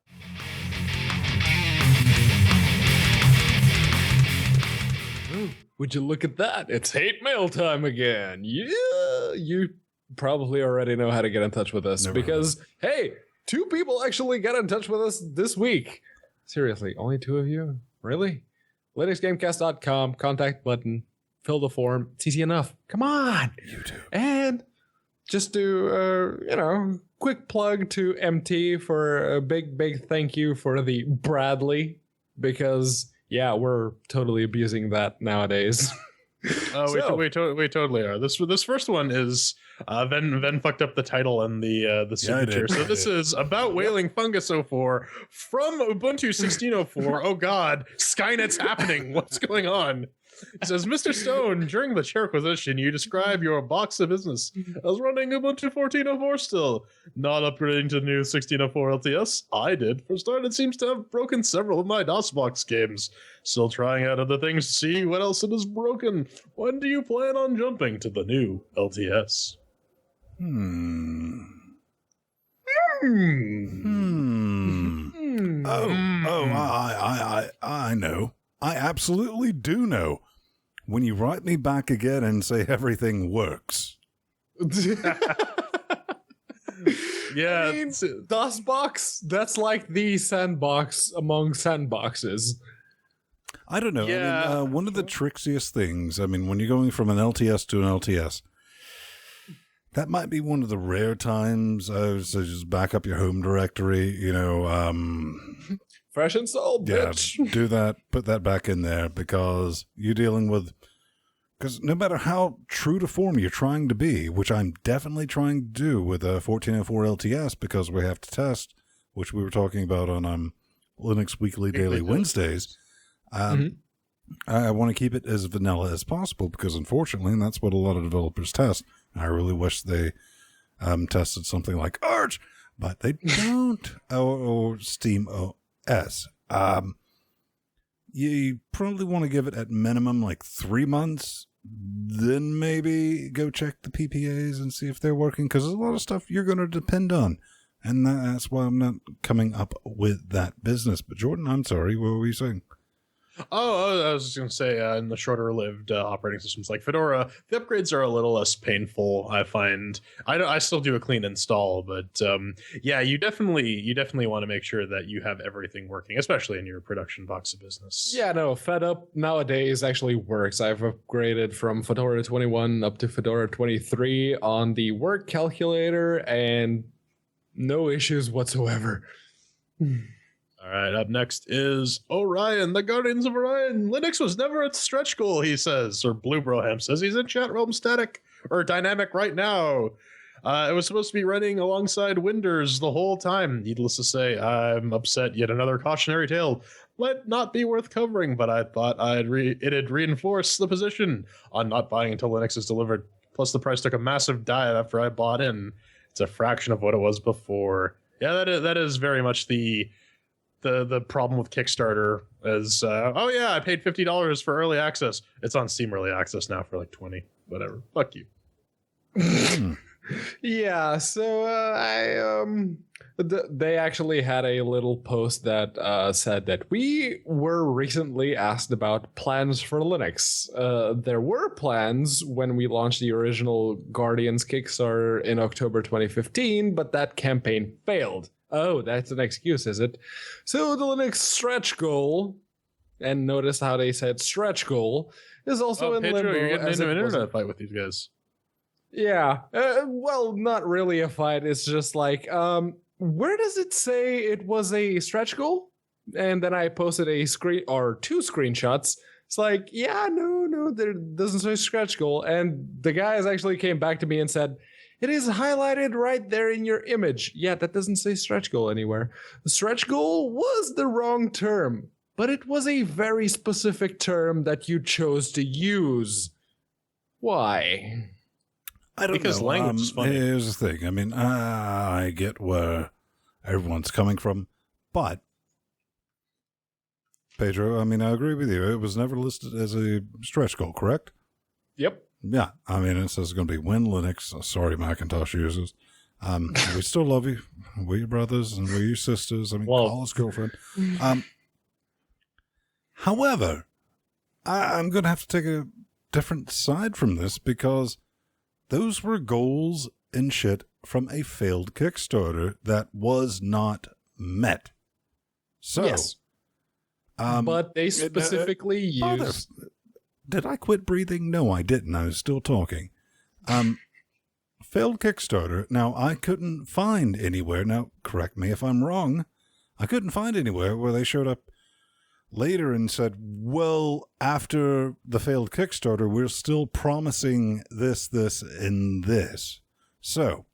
Would you look at that? It's hate mail time again. Yeah, you probably already know how to get in touch with us because, hey, 2 people actually got in touch with us this week. Seriously, only 2 of you? Really? LinuxGameCast.com, contact button, fill the form. It's easy enough. Come on. YouTube. And just do, quick plug to MT for a big, big thank you for the Bradley, because yeah, we're totally abusing that nowadays. Oh, we totally are. This first one is Ven fucked up the title and the signature. So this is about Wailing Fungus 04 from Ubuntu 16.04. Oh God, Skynet's happening. What's going on? He says, Mr. Stone, during the chairquisition, you describe your box of business as running Ubuntu 14.04 still, not upgrading to new 16.04 LTS. I did. For start, it seems to have broken several of my DOSBox games. Still trying out other things to see what else it has broken. When do you plan on jumping to the new LTS? I know. I absolutely do know. When you write me back again and say everything works. Yeah. I mean, DOSBox, that's like the sandbox among sandboxes. I don't know. Yeah. I mean, one of the trickiest things, I mean, when you're going from an LTS to an LTS, that might be one of the rare times. So just back up your home directory, Fresh install, bitch. Yeah, do that. Put that back in there because you're dealing with. Because no matter how true to form you're trying to be, which I'm definitely trying to do with a 14.04 LTS, because we have to test, which we were talking about on Linux Weekly Daily Wednesdays. I want to keep it as vanilla as possible because, unfortunately, and that's what a lot of developers test. I really wish they tested something like Arch, but they don't. or Steam OS. You probably want to give it at minimum like 3 months, then maybe go check the PPAs and see if they're working, because there's a lot of stuff you're going to depend on. And that's why I'm not coming up with that business. But Jordan, I'm sorry, what were you saying? Oh, I was just going to say, in the shorter-lived operating systems like Fedora, the upgrades are a little less painful, I find. I still do a clean install, but yeah, you definitely want to make sure that you have everything working, especially in your production box of business. Yeah, no, FedUp nowadays actually works. I've upgraded from Fedora 21 up to Fedora 23 on the work calculator, and no issues whatsoever. All right, up next is Orion, the Guardians of Orion. Linux was never a stretch goal, he says, or Blue Broham says he's in chat realm static or dynamic right now. It was supposed to be running alongside Winders the whole time. Needless to say, I'm upset. Yet another cautionary tale. Might not be worth covering, but I thought it'd reinforce the position on not buying until Linux is delivered. Plus, the price took a massive dive after I bought in. It's a fraction of what it was before. Yeah, that is very much the problem with Kickstarter is, oh yeah, I paid $50 for early access. It's on Steam early access now for like 20, whatever. Fuck you. Yeah, so they actually had a little post that said that we were recently asked about plans for Linux. There were plans when we launched the original Guardians Kickstarter in October 2015, but that campaign failed. Oh, that's an excuse, is it? So the Linux stretch goal, and notice how they said stretch goal, is also in Pedro, limbo. you're getting as into an it wasn't. internet fight with these guys. Yeah, well, not really a fight. It's just like, where does it say it was a stretch goal? And then I posted a screen or two screenshots. It's like, yeah, no, there doesn't say stretch goal. And the guys actually came back to me and said, it is highlighted right there in your image. Yeah, that doesn't say stretch goal anywhere. The stretch goal was the wrong term, but it was a very specific term that you chose to use. Why? I don't because know. Language is funny. Here's the thing. I mean, I get where everyone's coming from, but Pedro, I mean, I agree with you. It was never listed as a stretch goal, correct? Yep. Yeah. I mean, it says it's going to be Win Linux. Sorry, Macintosh users. We still love you. We're your brothers and we're your sisters. I mean, call us girlfriend. However, I'm going to have to take a different side from this because those were goals and shit from a failed Kickstarter that was not met. So, yes. But they specifically used... Did I quit breathing? No, I didn't. I was still talking. Failed Kickstarter. Now, I couldn't find anywhere. Now, correct me if I'm wrong. I couldn't find anywhere where they showed up later and said, well, after the failed Kickstarter, we're still promising this, and this. So,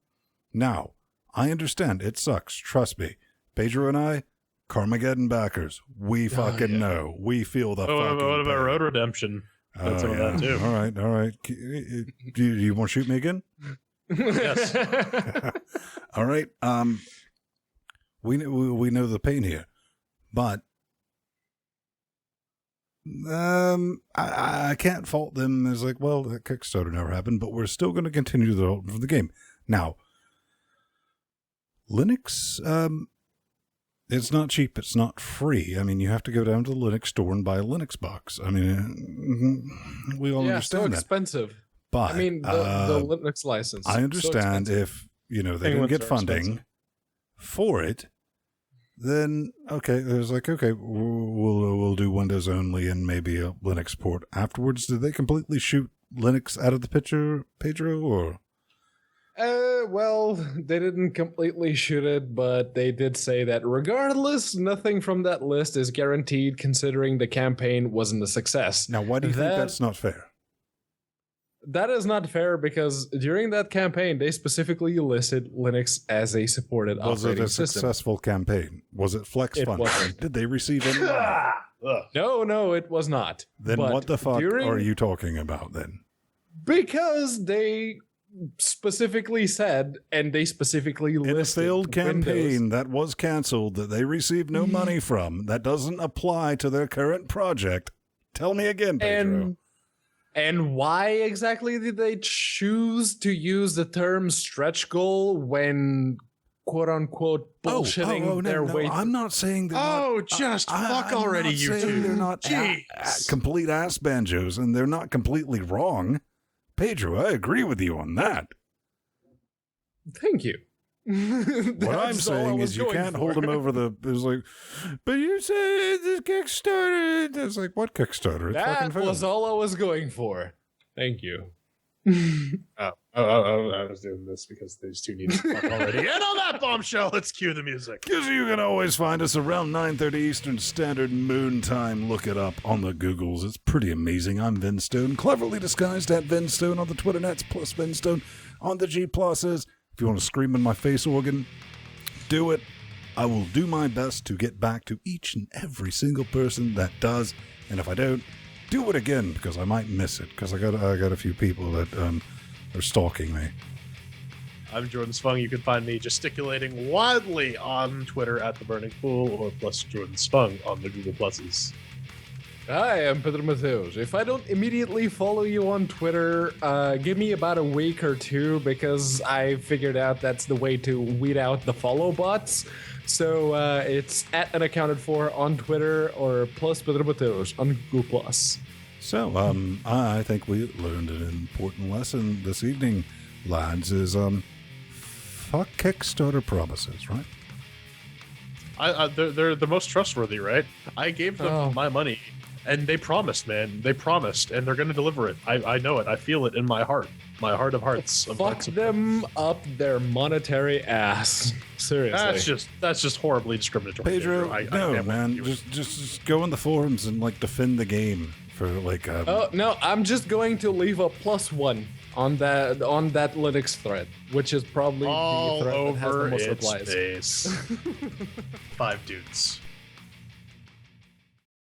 now, I understand. It sucks. Trust me. Pedro and I, Carmageddon backers. We fucking know. We feel the fucking What about pain. Road Redemption? That's some of that too. All right. Do you want to shoot me again? Yes. All right. We know the pain here, but I can't fault them as like, well, that Kickstarter never happened, but we're still going to continue the game. Now, Linux, it's not cheap. It's not free. I mean, you have to go down to the Linux store and buy a Linux box. I mean, we all understand so that. Expensive. But I mean, the Linux license. I understand if, they didn't get funding expensive. for it, then, okay, there's like, okay, we'll do Windows only and maybe a Linux port afterwards. Did they completely shoot Linux out of the picture, Pedro, or? Well, they didn't completely shoot it, but they did say that regardless, nothing from that list is guaranteed considering the campaign wasn't a success. Now, why do you think that's not fair? That is not fair because during that campaign, they specifically listed Linux as a supported operating system. Was it a successful campaign? Was it flex It funding? wasn't. Did they receive any money? No, it was not. Then But what the fuck are you talking about then? Because they specifically said, and they specifically listed In a failed Windows. campaign that was canceled, that they received no money from, that doesn't apply to their current project. Tell me again, Pedro. And why exactly did they choose to use the term stretch goal when quote unquote bullshitting their way? I'm not saying they're fuck already, I'm not you saying two. They're not complete ass banjos, and they're not completely wrong. Pedro, I agree with you on that. Thank you. What I'm saying is you can't hold them over the. It's like, but you said the Kickstarter. It's like, what Kickstarter? It's fucking That failed. was all I was going for. Thank you. I was doing this because these two need to fuck already. And on that bombshell, let's cue the music. Because you can always find us around 9:30 Eastern Standard Moon Time. Look it up on the Googles. It's pretty amazing. I'm Vin Stone, cleverly disguised at Vin Stone on the Twitter nets, plus Vin Stone on the G pluses. If you want to scream in my face organ, do it. I will do my best to get back to each and every single person that does. And if I don't, do it again because I might miss it because I got a few people that are stalking me. I'm Jordan Spung. You can find me gesticulating wildly on Twitter at The Burning Pool or plus Jordan Spung on the Google Pluses. Hi, I'm Pedro Mateos. If I don't immediately follow you on Twitter, give me about a week or two because I figured out that's the way to weed out the follow bots. So it's at unaccounted for on Twitter or plus Pedro Mateos on Google Plus. So I think we learned an important lesson this evening, lads, is fuck Kickstarter promises, right? They're the most trustworthy, right? I gave them my money. And they promised, man. They promised, and they're going to deliver it. I know it. I feel it in my heart. My heart of hearts. Fuck them up their monetary ass. Seriously. That's just horribly discriminatory. Pedro, man. Just go in the forums and like defend the game for like. Oh no, I'm just going to leave a +1 on that Linux thread, which is probably all the thread that has the over most its replies. face. 5 dudes.